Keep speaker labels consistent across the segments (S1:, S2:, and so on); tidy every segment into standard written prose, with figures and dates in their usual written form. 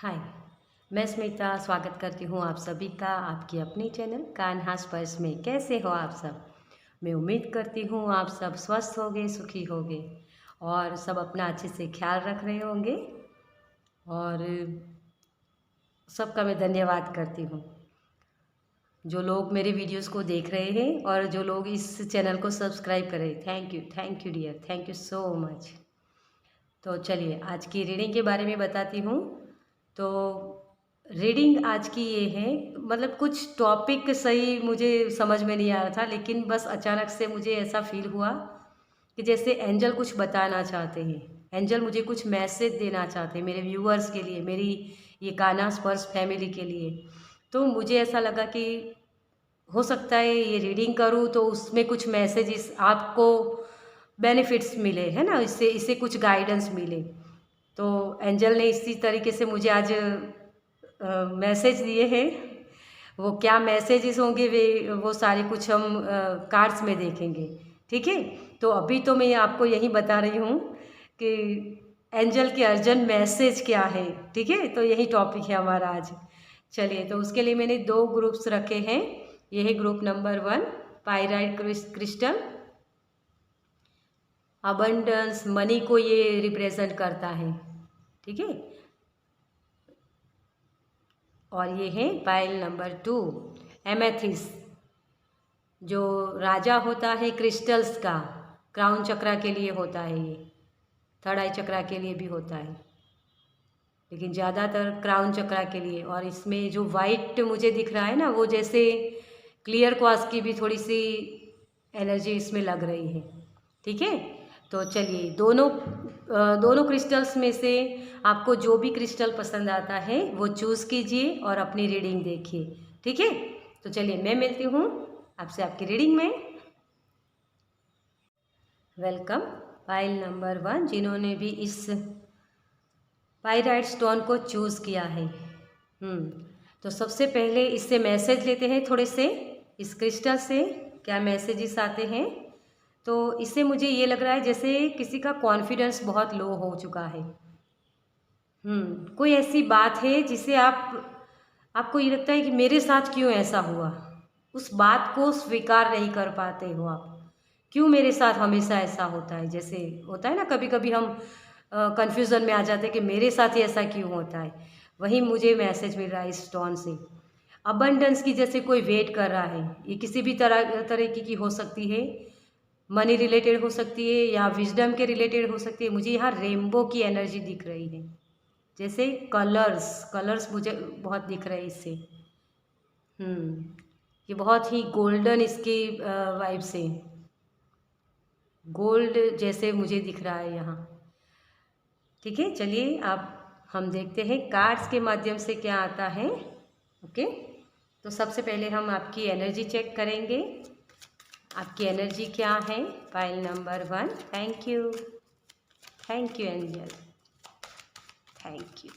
S1: हाय, मैं स्मिता स्वागत करती हूँ आप सभी का आपकी अपनी चैनल कान्हा स्पर्श में। कैसे हो आप सब? मैं उम्मीद करती हूँ आप सब स्वस्थ होंगे, सुखी होंगे और सब अपना अच्छे से ख्याल रख रहे होंगे। और सबका मैं धन्यवाद करती हूँ जो लोग मेरे वीडियोस को देख रहे हैं और जो लोग इस चैनल को सब्सक्राइब कर रहे हैं। Thank you dear, thank you so much. तो चलिए आज की रीडिंग के बारे में बताती हूँ। तो रीडिंग आज की ये है, मतलब कुछ टॉपिक सही मुझे समझ में नहीं आ रहा था, लेकिन बस अचानक से मुझे ऐसा फील हुआ कि जैसे एंजल कुछ बताना चाहते हैं। एंजल मुझे कुछ मैसेज देना चाहते हैं मेरे व्यूअर्स के लिए, मेरी ये कान्हा स्पर्श फैमिली के लिए। तो मुझे ऐसा लगा कि हो सकता है ये रीडिंग करूँ तो उसमें कुछ मैसेजेस आपको बेनिफिट्स मिले, है ना, इससे इससे कुछ गाइडेंस मिले। तो एंजल ने इसी तरीके से मुझे आज मैसेज दिए हैं। वो क्या मैसेजेस होंगे वे वो सारे कुछ हम कार्ड्स में देखेंगे। ठीक है, तो अभी तो मैं आपको यही बता रही हूँ कि एंजल के अर्जेंट मैसेज क्या है। ठीक है, तो यही टॉपिक है हमारा आज। चलिए, तो उसके लिए मैंने 2 ग्रुप्स रखे हैं। ये है group number 1 pyrite crystal. Abundance money को ये रिप्रेजेंट करता है। ठीक है, और ये है पाइल नंबर 2 एमेथिस, जो राजा होता है क्रिस्टल्स का। क्राउन चक्रा के लिए होता है, ये थर्ड आई चक्रा के लिए भी होता है, लेकिन ज़्यादातर क्राउन चक्रा के लिए। और इसमें जो वाइट मुझे दिख रहा है ना, वो जैसे क्लियर क्वार्ट्ज की भी थोड़ी सी एनर्जी इसमें लग रही है। ठीक है, तो चलिए दोनों क्रिस्टल्स में से आपको जो भी क्रिस्टल पसंद आता है वो चूज़ कीजिए और अपनी रीडिंग देखिए। ठीक है, तो चलिए मैं मिलती हूँ आपसे आपकी रीडिंग में। वेलकम पाइल नंबर 1, जिन्होंने भी इस पाइराइट स्टोन को चूज़ किया है। तो सबसे पहले इससे मैसेज लेते हैं थोड़े से, इस क्रिस्टल से क्या मैसेजेस आते हैं। तो इससे मुझे ये लग रहा है जैसे किसी का कॉन्फिडेंस बहुत लो हो चुका है। कोई ऐसी बात है जिसे आपको ये लगता है कि मेरे साथ क्यों ऐसा हुआ, उस बात को स्वीकार नहीं कर पाते हो आप। क्यों मेरे साथ हमेशा ऐसा होता है, जैसे होता है ना कभी कभी हम कंफ्यूजन में आ जाते हैं कि मेरे साथ ही ऐसा क्यों होता है। वही मुझे मैसेज मिल रहा है इस टोन से। अबंडेंस की जैसे कोई वेट कर रहा है, ये किसी भी तरीके की हो सकती है। मनी रिलेटेड हो सकती है या विजडम के रिलेटेड हो सकती है। मुझे यहाँ रेनबो की एनर्जी दिख रही है, जैसे कलर्स मुझे बहुत दिख रहे हैं इससे। ये बहुत ही गोल्डन इसकी वाइब से, गोल्ड जैसे मुझे दिख रहा है यहाँ। ठीक है, चलिए अब हम देखते हैं कार्ड्स के माध्यम से क्या आता है। ओके, तो सबसे पहले हम आपकी एनर्जी चेक करेंगे। आपकी एनर्जी क्या है pile number 1। Thank you angel, thank you.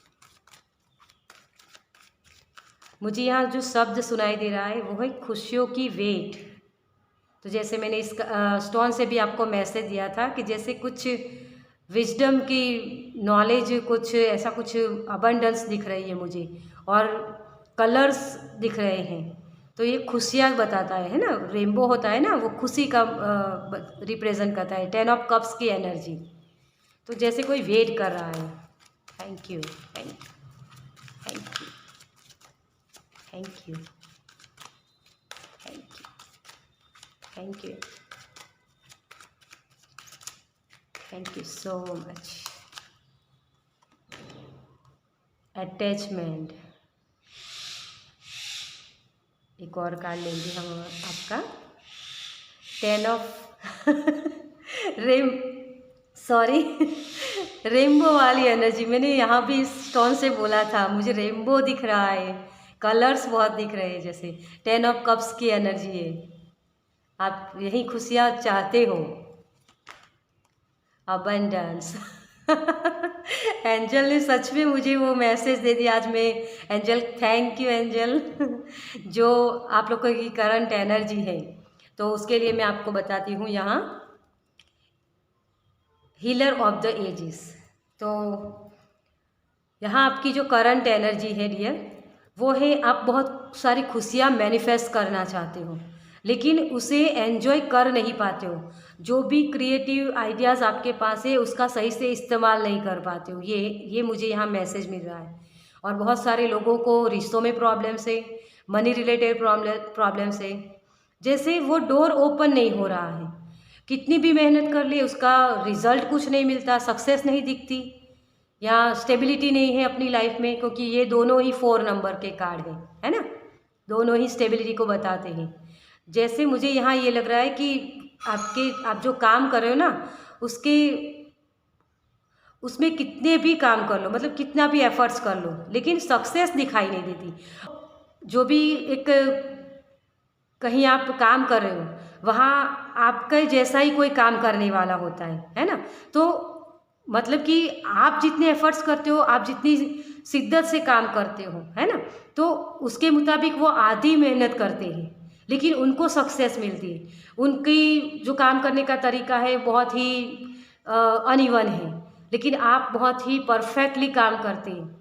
S1: मुझे यहाँ जो शब्द सुनाई दे रहा है वो है खुशियों की वेट। तो जैसे मैंने इस स्टोन से भी आपको मैसेज दिया था कि जैसे कुछ विजडम की नॉलेज, कुछ ऐसा कुछ अबंडेंस दिख रही है मुझे, और कलर्स दिख रहे हैं। तो ये खुशियाँ बताता है ना, रेनबो होता है ना, वो खुशी का रिप्रेजेंट करता है। 10 ऑफ कप्स की एनर्जी। तो जैसे कोई वेट कर रहा है। Thank you, thank you, thank you, thank you, thank you, thank you, thank you so much. Attachment, एक और कार्ड लेंगे हम आपका। 10 ऑफ रेम सॉरी रेनबो वाली एनर्जी। मैंने यहाँ भी इस स्टोन से बोला था, मुझे रेनबो दिख रहा है, कलर्स बहुत दिख रहे हैं जैसे। 10 ऑफ कप्स की एनर्जी है। आप यही खुशियाँ चाहते हो, अबंडेंस। एंजल ने सच में मुझे वो मैसेज दे दिया आज। मैं एंजल, थैंक यू एंजल। जो आप लोगों की करंट एनर्जी है, तो उसके लिए मैं आपको बताती हूँ यहाँ हीलर ऑफ द एजेस। तो यहाँ आपकी जो करंट एनर्जी है डियर, वो है आप बहुत सारी खुशियाँ मैनिफेस्ट करना चाहते हो, लेकिन उसे एंजॉय कर नहीं पाते हो। जो भी क्रिएटिव आइडियाज़ आपके पास है उसका सही से इस्तेमाल नहीं कर पाते हो। ये मुझे यहाँ मैसेज मिल रहा है। और बहुत सारे लोगों को रिश्तों में प्रॉब्लम्स है, मनी रिलेटेड प्रॉब्लम्स है। जैसे वो डोर ओपन नहीं हो रहा है, कितनी भी मेहनत कर ले उसका रिजल्ट कुछ नहीं मिलता, सक्सेस नहीं दिखती, या स्टेबिलिटी नहीं है अपनी लाइफ में, क्योंकि ये दोनों ही 4 नंबर के कार्ड हैं, है ना। दोनों ही स्टेबिलिटी को बताते हैं। जैसे मुझे यहाँ ये लग रहा है कि आप जो काम कर रहे हो ना, उसमें कितने भी काम कर लो, मतलब कितना भी एफर्ट्स कर लो, लेकिन सक्सेस दिखाई नहीं देती। जो भी एक कहीं आप काम कर रहे हो, वहाँ आपके जैसा ही कोई काम करने वाला होता है ना। तो मतलब कि आप जितने एफर्ट्स करते हो, आप जितनी शिद्दत से काम करते हो, है ना, तो उसके मुताबिक वो आधी मेहनत करते हैं, लेकिन उनको सक्सेस मिलती है। उनकी जो काम करने का तरीका है बहुत ही अनइवन है, लेकिन आप बहुत ही परफेक्टली काम करते हैं।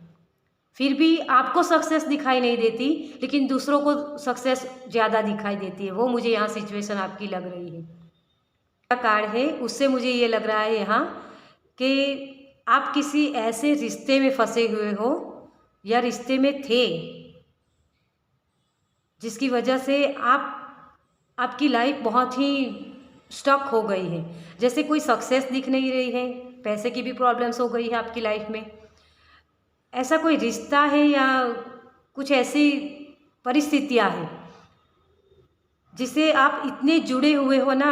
S1: फिर भी आपको सक्सेस दिखाई नहीं देती, लेकिन दूसरों को सक्सेस ज़्यादा दिखाई देती है। वो मुझे यहाँ सिचुएशन आपकी लग रही है। कार्ड है उससे मुझे ये लग रहा है यहाँ कि आप किसी ऐसे रिश्ते में फंसे हुए हो या रिश्ते में थे, जिसकी वजह से आपकी लाइफ बहुत ही स्टक हो गई है। जैसे कोई सक्सेस दिख नहीं रही है, पैसे की भी प्रॉब्लम्स हो गई है आपकी लाइफ में। ऐसा कोई रिश्ता है या कुछ ऐसी परिस्थितियां हैं जिसे आप इतने जुड़े हुए हो ना,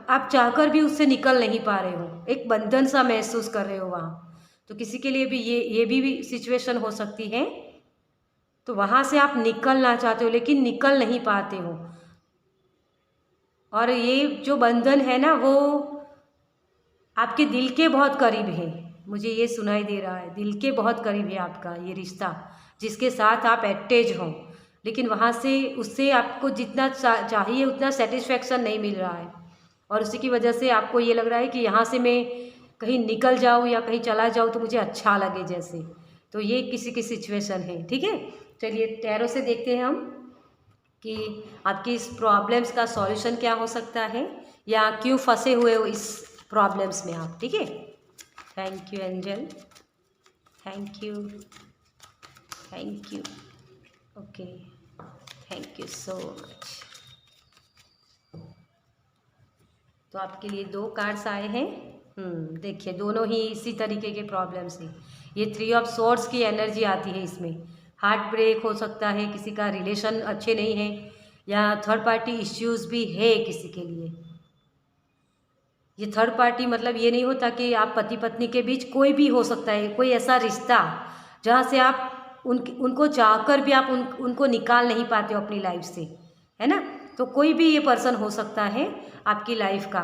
S1: आप चाहकर भी उससे निकल नहीं पा रहे हो, एक बंधन सा महसूस कर रहे हो वहाँ। तो किसी के लिए भी ये भी सिचुएशन हो सकती है। तो वहाँ से आप निकलना चाहते हो, लेकिन निकल नहीं पाते हो। और ये जो बंधन है ना, वो आपके दिल के बहुत करीब है। मुझे ये सुनाई दे रहा है, दिल के बहुत करीब है आपका ये रिश्ता, जिसके साथ आप अटैच हो, लेकिन वहाँ से उससे आपको जितना चाहिए उतना सेटिस्फेक्शन नहीं मिल रहा है। और उसी की वजह से आपको ये लग रहा है कि यहाँ से मैं कहीं निकल जाऊँ या कहीं चला जाऊँ तो मुझे अच्छा लगे जैसे। तो ये किसी की सिचुएशन है, ठीक है। चलिए टैरो से देखते हैं हम कि आपकी इस प्रॉब्लम्स का सॉल्यूशन क्या हो सकता है, या क्यों फंसे हुए हो इस प्रॉब्लम्स में आप, ठीक है। Thank you angel, thank you, thank you, okay, thank you so much. तो आपके लिए 2 कार्ड्स आए हैं। देखिए दोनों ही इसी तरीके के प्रॉब्लम्स हैं। ये 3 ऑफ सोर्ड्स की एनर्जी आती है इसमें। हार्ट ब्रेक हो सकता है, किसी का रिलेशन अच्छे नहीं है, या थर्ड पार्टी इश्यूज़ भी है किसी के लिए। ये थर्ड पार्टी मतलब ये नहीं होता कि आप पति पत्नी के बीच, कोई भी हो सकता है, कोई ऐसा रिश्ता जहाँ से आप उनको चाहकर भी आप उनको निकाल नहीं पाते हो अपनी लाइफ से, है ना। तो कोई भी ये पर्सन हो सकता है आपकी लाइफ का,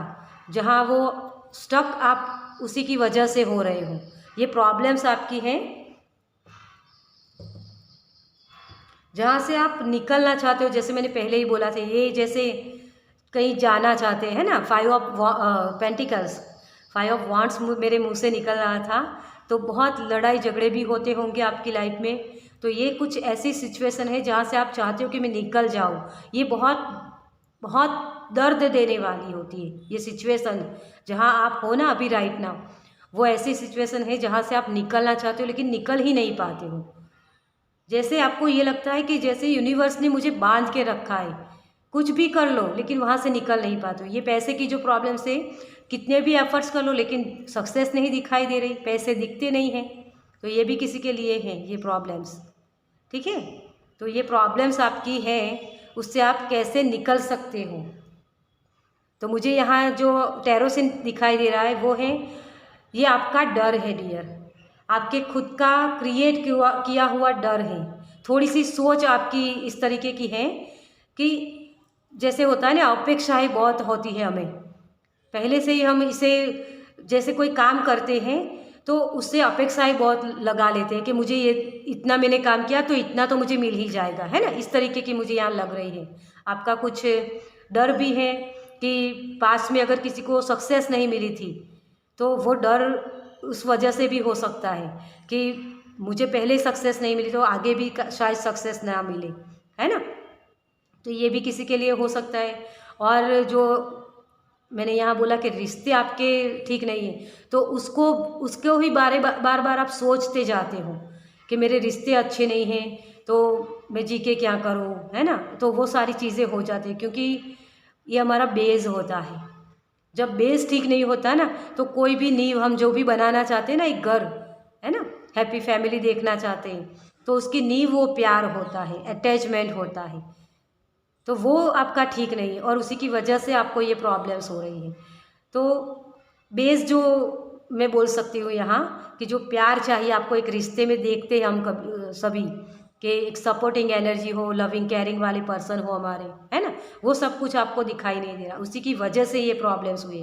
S1: जहाँ वो स्टक आप उसी की वजह से हो रहे हो। ये प्रॉब्लम्स आपकी हैं जहाँ से आप निकलना चाहते हो। जैसे मैंने पहले ही बोला था, ये जैसे कहीं जाना चाहते हैं ना। 5 ऑफ पेंटिकल्स, 5 ऑफ वांड्स मेरे मुंह से निकल रहा था। तो बहुत लड़ाई झगड़े भी होते होंगे आपकी लाइफ में। तो ये कुछ ऐसी सिचुएशन है जहाँ से आप चाहते हो कि मैं निकल जाऊँ। ये बहुत बहुत दर्द देने वाली होती है ये सिचुएशन, जहाँ आप हो ना अभी राइट नाउ। वो ऐसी सिचुएशन है जहाँ से आप निकलना चाहते हो, लेकिन निकल ही नहीं पाते हो। जैसे आपको ये लगता है कि जैसे यूनिवर्स ने मुझे बांध के रखा है, कुछ भी कर लो लेकिन वहाँ से निकल नहीं पाते हो। ये पैसे की जो प्रॉब्लम से कितने भी एफर्ट्स कर लो लेकिन सक्सेस नहीं दिखाई दे रही, पैसे दिखते नहीं हैं। तो ये भी किसी के लिए हैं ये प्रॉब्लम्स, ठीक है। तो ये प्रॉब्लम्स आपकी है, उससे आप कैसे निकल सकते हो। तो मुझे यहाँ जो टैरो से दिखाई दे रहा है वो है, ये आपका डर है डियर। आपके खुद का क्रिएट किया हुआ डर है। थोड़ी सी सोच आपकी इस तरीके की है कि जैसे होता है ना, अपेक्षाएं बहुत होती है हमें पहले से ही। हम इसे जैसे कोई काम करते हैं तो उससे अपेक्षाएं बहुत लगा लेते हैं कि मुझे ये इतना मैंने काम किया तो इतना तो मुझे मिल ही जाएगा, है ना। इस तरीके की मुझे यहाँ लग रही है। आपका कुछ डर भी है कि पास्ट में अगर किसी को सक्सेस नहीं मिली थी तो वो डर उस वजह से भी हो सकता है कि मुझे पहले सक्सेस नहीं मिली तो आगे भी शायद सक्सेस ना मिले, है ना। तो ये भी किसी के लिए हो सकता है। और जो मैंने यहाँ बोला कि रिश्ते आपके ठीक नहीं हैं, तो उसको ही बार बार आप सोचते जाते हो कि मेरे रिश्ते अच्छे नहीं हैं तो मैं जी के क्या करूँ, है ना। तो वो सारी चीज़ें हो जाती हैं, क्योंकि ये हमारा बेस होता है। जब बेस ठीक नहीं होता ना, तो कोई भी नींव हम जो भी बनाना चाहते हैं ना, एक घर, है ना, हैप्पी फैमिली देखना चाहते हैं, तो उसकी नींव वो प्यार होता है, अटैचमेंट होता है, तो वो आपका ठीक नहीं है और उसी की वजह से आपको ये प्रॉब्लम्स हो रही हैं। तो बेस जो मैं बोल सकती हूँ यहाँ कि जो प्यार चाहिए आपको एक रिश्ते में, देखते हैं हम कभी सभी कि एक सपोर्टिंग एनर्जी हो, लविंग केयरिंग वाले पर्सन हो हमारे, है ना, वो सब कुछ आपको दिखाई नहीं दे रहा, उसी की वजह से ये प्रॉब्लम्स हुए।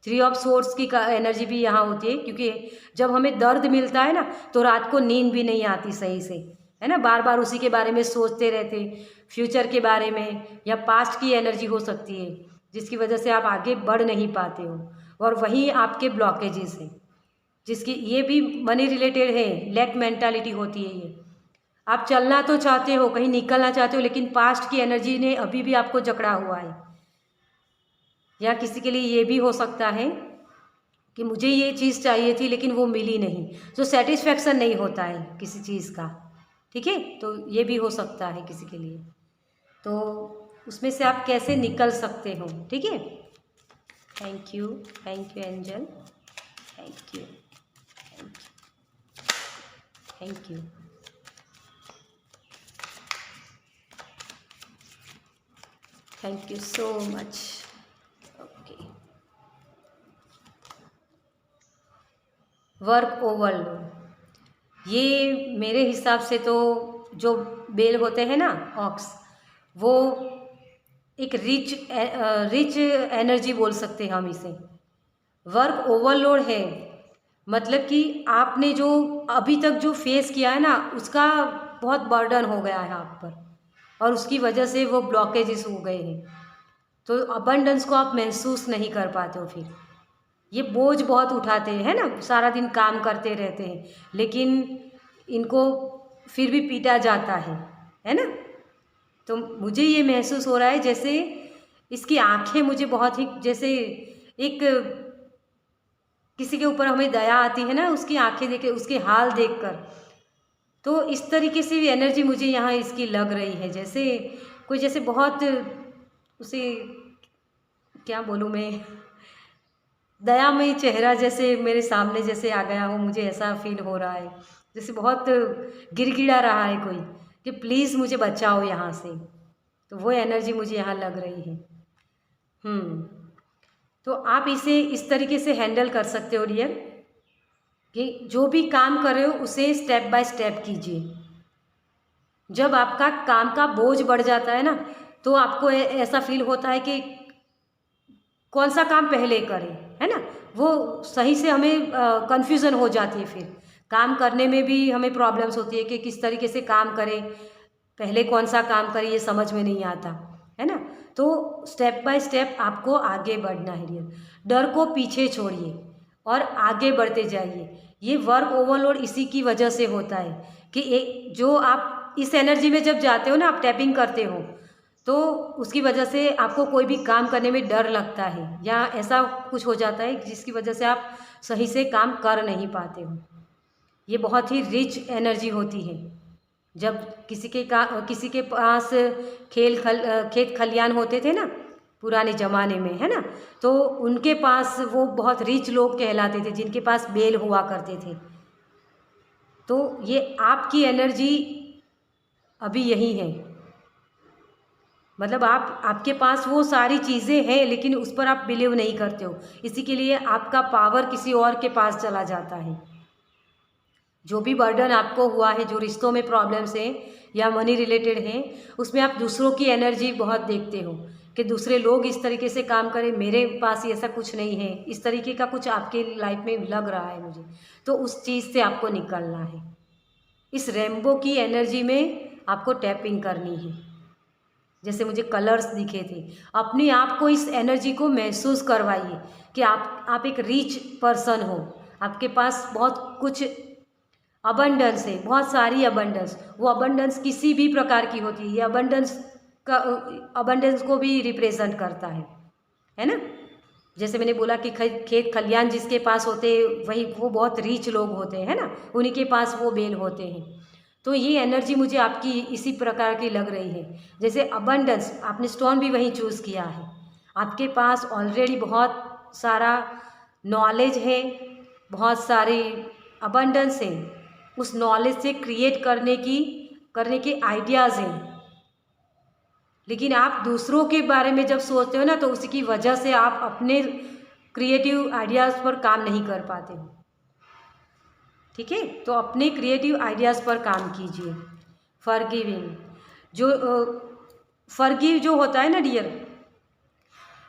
S1: 3 ऑफ सोर्स की एनर्जी भी यहाँ होती है, क्योंकि जब हमें दर्द मिलता है ना, तो रात को नींद भी नहीं आती सही से, है ना, बार बार उसी के बारे में सोचते रहते, फ्यूचर के बारे में, या पास्ट की एनर्जी हो सकती है जिसकी वजह से आप आगे बढ़ नहीं पाते हो, और वही आपके ब्लॉकेजेस हैं, जिसकी ये भी मनी रिलेटेड है, लैक मेंटालिटी होती है ये। आप चलना तो चाहते हो, कहीं निकलना चाहते हो, लेकिन पास्ट की एनर्जी ने अभी भी आपको जकड़ा हुआ है। या किसी के लिए ये भी हो सकता है कि मुझे ये चीज़ चाहिए थी लेकिन वो मिली नहीं, तो सेटिस्फेक्शन नहीं होता है किसी चीज़ का, ठीक है, तो ये भी हो सकता है किसी के लिए। तो उसमें से आप कैसे निकल सकते हो, ठीक है। Thank you angel, thank you, thank you. Thank you so much. Okay, work overload, ये मेरे हिसाब से तो जो बेल होते हैं ना, ऑक्स, वो एक रिच एनर्जी बोल सकते हैं हम इसे। वर्क ओवरलोड है मतलब कि आपने जो अभी तक जो फेस किया है ना, उसका बहुत बर्डन हो गया है आप पर, और उसकी वजह से वो ब्लॉकेजेस हो गए हैं, तो अबंडेंस को आप महसूस नहीं कर पाते हो। फिर ये बोझ बहुत उठाते हैं, है ना, सारा दिन काम करते रहते हैं, लेकिन इनको फिर भी पीटा जाता है ना। तो मुझे ये महसूस हो रहा है जैसे इसकी आंखें मुझे बहुत ही, जैसे एक किसी के ऊपर हमें दया आती है ना, उसकी आंखें देख के, उसके हाल देखकर, तो इस तरीके से भी एनर्जी मुझे यहाँ इसकी लग रही है, जैसे कोई, जैसे बहुत उसे क्या बोलूँ मैं, दयामयी चेहरा जैसे मेरे सामने जैसे आ गया हो, मुझे ऐसा फील हो रहा है, जैसे बहुत गिड़गिड़ा रहा है कोई कि प्लीज़ मुझे बचाओ यहाँ से, तो वो एनर्जी मुझे यहाँ लग रही है। तो आप इसे इस तरीके से हैंडल कर सकते हो डियर, कि जो भी काम कर रहे हो उसे स्टेप बाय स्टेप कीजिए। जब आपका काम का बोझ बढ़ जाता है ना, तो आपको ऐसा फील होता है कि कौन सा काम पहले करें, है ना, वो सही से हमें कन्फ्यूज़न हो जाती है। फिर काम करने में भी हमें प्रॉब्लम्स होती है कि किस तरीके से काम करें, पहले कौन सा काम करें, ये समझ में नहीं आता, है ना। तो स्टेप बाय स्टेप आपको आगे बढ़ना है डियर, डर को पीछे छोड़िए और आगे बढ़ते जाइए। ये वर्क ओवरलोड इसी की वजह से होता है कि एक जो आप इस एनर्जी में जब जाते हो ना, आप टैपिंग करते हो, तो उसकी वजह से आपको कोई भी काम करने में डर लगता है, या ऐसा कुछ हो जाता है जिसकी वजह से आप सही से काम कर नहीं पाते हो। ये बहुत ही रिच एनर्जी होती है। जब किसी के पास खेत खलियान होते थे ना पुराने ज़माने में, है ना, तो उनके पास वो बहुत रिच लोग कहलाते थे, जिनके पास बैल हुआ करते थे। तो ये आपकी एनर्जी अभी यही है, मतलब आपके पास वो सारी चीज़ें हैं, लेकिन उस पर आप बिलीव नहीं करते हो, इसी के लिए आपका पावर किसी और के पास चला जाता है। जो भी बर्डन आपको हुआ है, जो रिश्तों में प्रॉब्लम्स हैं या मनी रिलेटेड हैं, उसमें आप दूसरों की एनर्जी बहुत देखते हो कि दूसरे लोग इस तरीके से काम करें, मेरे पास ऐसा कुछ नहीं है, इस तरीके का कुछ आपके लाइफ में लग रहा है मुझे, तो उस चीज़ से आपको निकलना है। इस रेनबो की एनर्जी में आपको टैपिंग करनी है। जैसे मुझे कलर्स दिखे थे, अपने आप को इस एनर्जी को महसूस करवाइए कि आप एक रिच पर्सन हो, आपके पास बहुत कुछ अबंडेंस है, बहुत सारी अबंडेंस, वो अबंडेंस किसी भी प्रकार की होती है, ये अबंडेंस को भी रिप्रेजेंट करता है ना। जैसे मैंने बोला कि खेत खलियान जिसके पास होते वही वो बहुत रीच लोग होते हैं, है ना, उन्हीं के पास वो बेल होते हैं। तो ये एनर्जी मुझे आपकी इसी प्रकार की लग रही है। जैसे अबंडेंस, आपने स्टोन भी वही चूज़ किया है, आपके पास ऑलरेडी बहुत सारा नॉलेज है, बहुत सारी अबंडेंस है, उस नॉलेज से क्रिएट करने के आइडियाज़ हैं। लेकिन आप दूसरों के बारे में जब सोचते हो ना, तो उसकी वजह से आप अपने क्रिएटिव आइडियाज़ पर काम नहीं कर पाते हो। ठीक है, तो अपने क्रिएटिव आइडियाज़ पर काम कीजिए। फॉरगिविंग, जो फॉरगिव जो होता है ना डियर,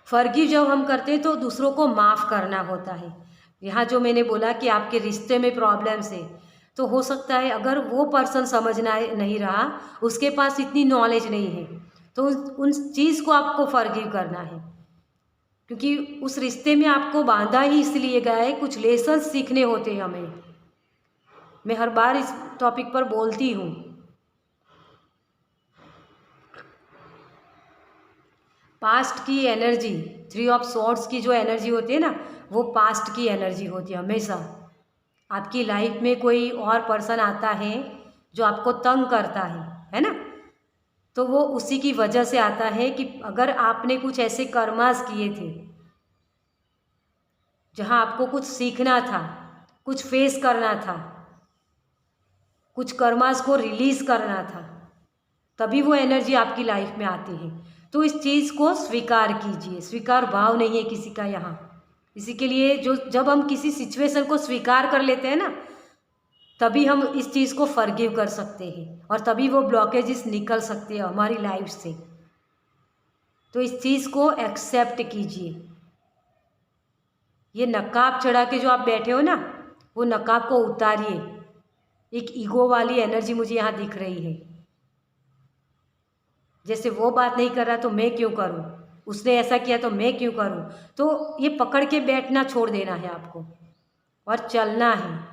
S1: फॉरगिव जब हम करते हैं तो दूसरों को माफ़ करना होता है। यहाँ जो मैंने बोला कि आपके रिश्ते में प्रॉब्लम्स है, तो हो सकता है अगर वो पर्सन समझना नहीं रहा, उसके पास इतनी नॉलेज नहीं है, तो उन चीज़ को आपको फॉरगिव करना है, क्योंकि उस रिश्ते में आपको बांधा ही इसलिए गया है, कुछ लेसन सीखने होते हैं हमें। मैं हर बार इस टॉपिक पर बोलती हूँ। पास्ट की एनर्जी, 3 ऑफ सॉर्ड्स की जो एनर्जी होती है ना, वो पास्ट की एनर्जी होती है हमेशा। आपकी लाइफ में कोई और पर्सन आता है जो आपको तंग करता है ना, तो वो उसी की वजह से आता है कि अगर आपने कुछ ऐसे कर्मास किए थे जहाँ आपको कुछ सीखना था, कुछ फेस करना था, कुछ कर्मास को रिलीज़ करना था, तभी वो एनर्जी आपकी लाइफ में आती है। तो इस चीज़ को स्वीकार कीजिए। स्वीकार भाव नहीं है किसी का यहाँ। इसी के लिए जब हम किसी सिचुएशन को स्वीकार कर लेते हैं ना, तभी हम इस चीज़ को फॉरगिव कर सकते हैं और तभी वो ब्लॉकेजेस निकल सकते हैं हमारी लाइफ से। तो इस चीज़ को एक्सेप्ट कीजिए। ये नकाब चढ़ा के जो आप बैठे हो ना, वो नकाब को उतारिए। एक ईगो वाली एनर्जी मुझे यहाँ दिख रही है, जैसे वो बात नहीं कर रहा तो मैं क्यों करूँ, उसने ऐसा किया तो मैं क्यों करूँ। तो ये पकड़ के बैठना छोड़ देना है आपको और चलना है।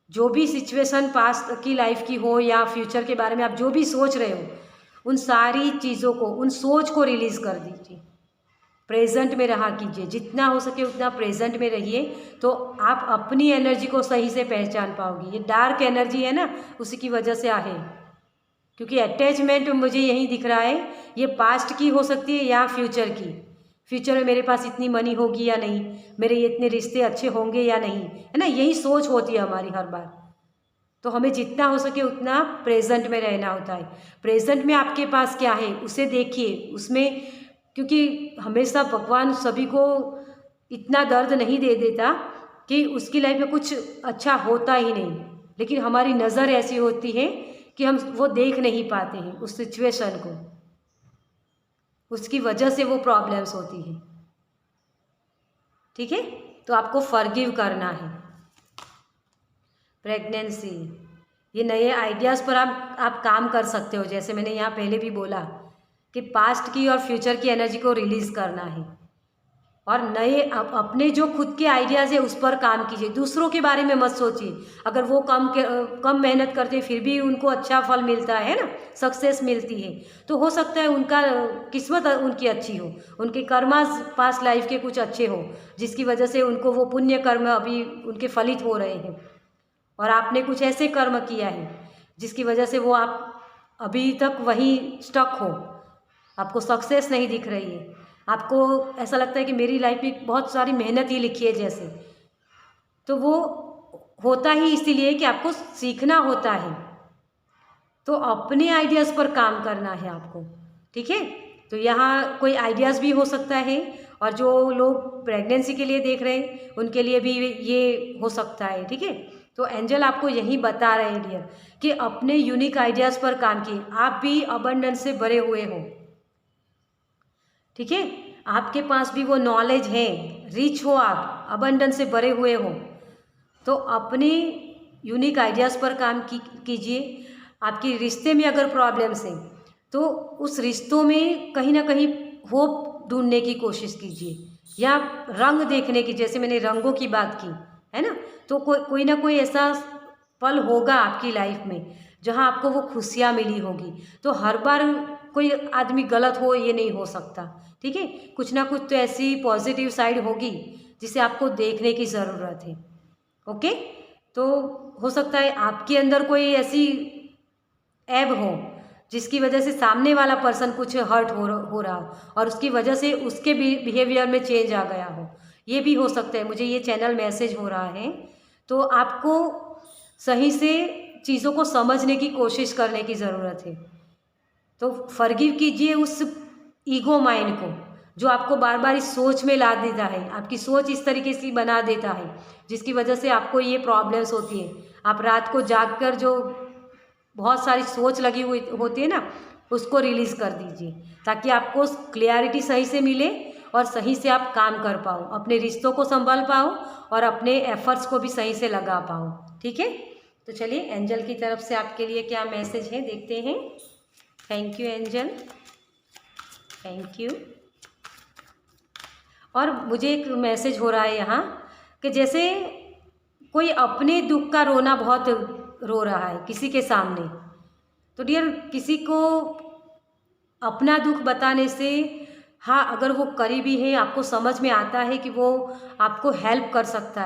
S1: जो भी सिचुएशन पास्ट की लाइफ की हो या फ्यूचर के बारे में आप जो भी सोच रहे हो, उन सारी चीज़ों को, उन सोच को रिलीज़ कर दीजिए। प्रेजेंट में रहा कीजिए, जितना हो सके उतना प्रेजेंट में रहिए, तो आप अपनी एनर्जी को सही से पहचान पाओगी। ये डार्क एनर्जी है ना, उसी की वजह से आहे, क्योंकि अटैचमेंट मुझे यही दिख रहा है। ये पास्ट की हो सकती है या फ्यूचर की। फ्यूचर में मेरे पास इतनी मनी होगी या नहीं, मेरे इतने रिश्ते अच्छे होंगे या नहीं, है ना, यही सोच होती है हमारी हर बार। तो हमें जितना हो सके उतना प्रेजेंट में रहना होता है। प्रेजेंट में आपके पास क्या है उसे देखिए, उसमें, क्योंकि हमेशा भगवान सभी को इतना दर्द नहीं दे देता कि उसकी लाइफ में कुछ अच्छा होता ही नहीं, लेकिन हमारी नज़र ऐसी होती है कि हम वो देख नहीं पाते हैं उस सिचुएशन को, उसकी वजह से वो प्रॉब्लम्स होती हैं। ठीक है, तो आपको फॉरगिव करना है। प्रेगनेंसी, ये नए आइडियाज़ पर आप काम कर सकते हो। जैसे मैंने यहाँ पहले भी बोला कि पास्ट की और फ्यूचर की एनर्जी को रिलीज़ करना है और नए अपने जो खुद के आइडियाज़ है उस पर काम कीजिए। दूसरों के बारे में मत सोचिए। अगर वो कम मेहनत करते फिर भी उनको अच्छा फल मिलता है ना, सक्सेस मिलती है, तो हो सकता है उनका किस्मत उनकी अच्छी हो, उनके कर्मा पास्ट लाइफ के कुछ अच्छे हो, जिसकी वजह से उनको वो पुण्य कर्म अभी उनके फलित हो रहे हैं। और आपने कुछ ऐसे कर्म किया है जिसकी वजह से वो आप अभी तक वहीं स्टक हो, आपको सक्सेस नहीं दिख रही है, आपको ऐसा लगता है कि मेरी लाइफ में बहुत सारी मेहनत ही लिखी है जैसे। तो वो होता ही इसीलिए कि आपको सीखना होता है, तो अपने आइडियाज़ पर काम करना है आपको। ठीक है, तो यहाँ कोई आइडियाज़ भी हो सकता है, और जो लोग प्रेगनेंसी के लिए देख रहे हैं उनके लिए भी ये हो सकता है। ठीक है, तो एंजल आपको यही बता रहे हैं डियर कि अपने यूनिक आइडियाज़ पर काम किए। आप भी अबंडेंस से भरे हुए हो। ठीक है, आपके पास भी वो नॉलेज है, रिच हो, आप अबंडेंस से भरे हुए हो, तो अपने यूनिक आइडियाज़ पर काम कीजिए। आपके रिश्ते में अगर प्रॉब्लम्स हैं तो उस रिश्तों में कहीं ना कहीं होप ढूंढने की कोशिश कीजिए, या रंग देखने की, जैसे मैंने रंगों की बात की है ना, तो कोई ना कोई ऐसा पल होगा आपकी लाइफ में जहाँ आपको वो खुशियाँ मिली होगी। तो हर बार कोई आदमी गलत हो ये नहीं हो सकता, ठीक है। कुछ ना कुछ तो ऐसी पॉजिटिव साइड होगी जिसे आपको देखने की ज़रूरत है। ओके, तो हो सकता है आपके अंदर कोई ऐसी ऐब हो जिसकी वजह से सामने वाला पर्सन कुछ हर्ट हो रहा हो और उसकी वजह से उसके बिहेवियर में चेंज आ गया हो, ये भी हो सकता है। मुझे ये चैनल मैसेज हो रहा है। तो आपको सही से चीज़ों को समझने की कोशिश करने की ज़रूरत है। तो फॉरगिव कीजिए उस ईगो माइंड को जो आपको बार बार इस सोच में ला देता है, आपकी सोच इस तरीके से बना देता है जिसकी वजह से आपको ये प्रॉब्लम्स होती है। आप रात को जागकर जो बहुत सारी सोच लगी हुई होती है ना, उसको रिलीज़ कर दीजिए ताकि आपको क्लियरिटी सही से मिले और सही से आप काम कर पाओ, अपने रिश्तों को संभाल पाओ और अपने एफर्ट्स को भी सही से लगा पाओ, ठीक है। तो चलिए एंजल की तरफ से आपके लिए क्या मैसेज है देखते हैं। Thank you angel, thank you. और मुझे एक मैसेज हो रहा है यहाँ कि जैसे कोई अपने दुख का रोना बहुत रो रहा है किसी के सामने। तो डियर, किसी को अपना दुख बताने से, हाँ, अगर वो करीबी है, आपको समझ में आता है कि वो आपको हेल्प कर सकता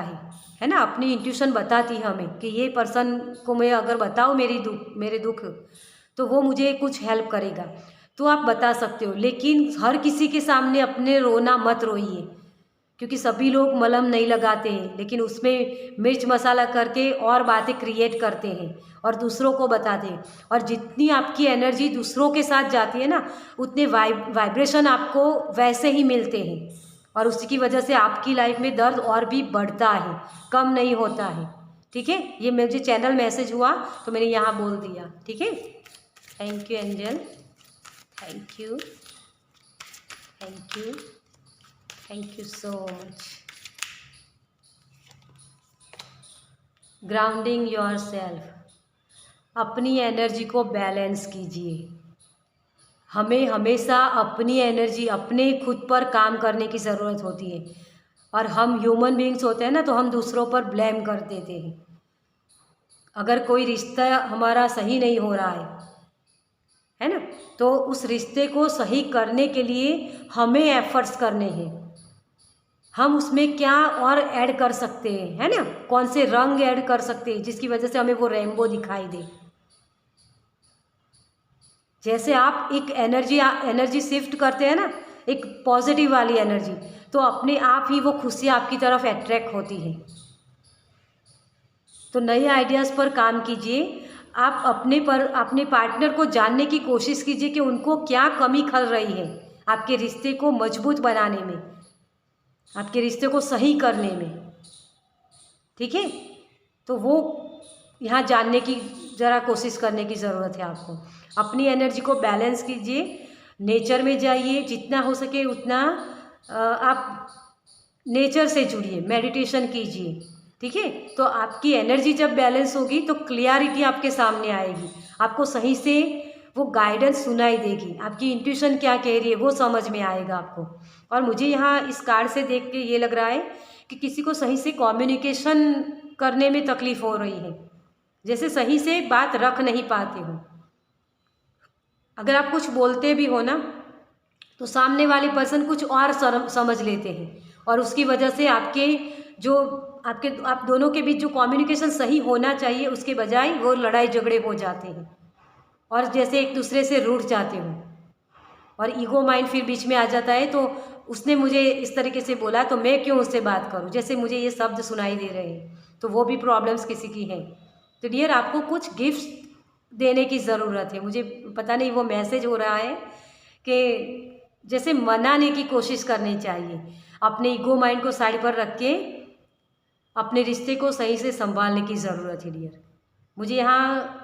S1: है ना। अपनी इंट्यूशन बताती है हमें कि ये पर्सन को मैं अगर बताऊँ मेरे दुख तो वो मुझे कुछ हेल्प करेगा, तो आप बता सकते हो। लेकिन हर किसी के सामने अपने रोना मत रोइए, क्योंकि सभी लोग मलहम नहीं लगाते हैं, लेकिन उसमें मिर्च मसाला करके और बातें क्रिएट करते हैं और दूसरों को बताते हैं। और जितनी आपकी एनर्जी दूसरों के साथ जाती है ना, उतने वाइब्रेशन आपको वैसे ही मिलते हैं और उसकी वजह से आपकी लाइफ में दर्द और भी बढ़ता है, कम नहीं होता है, ठीक है। ये मुझे चैनल मैसेज हुआ तो मैंने यहाँ बोल दिया, ठीक है। Thank you angel, thank you, thank you, thank you so much. Grounding yourself, अपनी एनर्जी को बैलेंस कीजिए। हमें हमेशा अपनी एनर्जी, अपने खुद पर काम करने की ज़रूरत होती है। और हम ह्यूमन बीइंग्स होते हैं ना, तो हम दूसरों पर ब्लेम कर देते हैं। अगर कोई रिश्ता हमारा सही नहीं हो रहा है ना, तो उस रिश्ते को सही करने के लिए हमें एफर्ट्स करने हैं। हम उसमें क्या और ऐड कर सकते हैं, है ना, कौन से रंग ऐड कर सकते हैं जिसकी वजह से हमें वो रेनबो दिखाई दे। जैसे आप एक एनर्जी शिफ्ट करते हैं ना, एक पॉजिटिव वाली एनर्जी, तो अपने आप ही वो खुशियाँ आपकी तरफ अट्रैक्ट होती है। तो नए आइडियाज़ पर काम कीजिए। आप अपने पार्टनर को जानने की कोशिश कीजिए कि उनको क्या कमी खल रही है आपके रिश्ते को मजबूत बनाने में, आपके रिश्ते को सही करने में, ठीक है। तो वो यहाँ जानने की ज़रा कोशिश करने की ज़रूरत है आपको। अपनी एनर्जी को बैलेंस कीजिए, नेचर में जाइए, जितना हो सके उतना आप नेचर से जुड़िए, मेडिटेशन कीजिए, ठीक है। तो आपकी एनर्जी जब बैलेंस होगी तो क्लियरिटी आपके सामने आएगी, आपको सही से वो गाइडेंस सुनाई देगी, आपकी इंट्यूशन क्या कह रही है वो समझ में आएगा आपको। और मुझे यहाँ इस कार्ड से देख के ये लग रहा है कि किसी को सही से कम्युनिकेशन करने में तकलीफ़ हो रही है, जैसे सही से बात रख नहीं पाते हो। अगर आप कुछ बोलते भी हो ना, तो सामने वाले पर्सन कुछ और समझ लेते हैं और उसकी वजह से आप दोनों के बीच जो कम्युनिकेशन सही होना चाहिए उसके बजाय वो लड़ाई झगड़े हो जाते हैं और जैसे एक दूसरे से रूठ जाते हो और ईगो माइंड फिर बीच में आ जाता है। तो उसने मुझे इस तरीके से बोला तो मैं क्यों उससे बात करूं, जैसे मुझे ये शब्द सुनाई दे रहे हैं, तो वो भी प्रॉब्लम्स किसी की हैं। तो डियर, आपको कुछ गिफ्ट्स देने की ज़रूरत है। मुझे पता नहीं वो मैसेज हो रहा है कि जैसे मनाने की कोशिश करनी चाहिए, अपने ईगो माइंड को साइड पर रख के अपने रिश्ते को सही से संभालने की ज़रूरत है डियर। मुझे यहाँ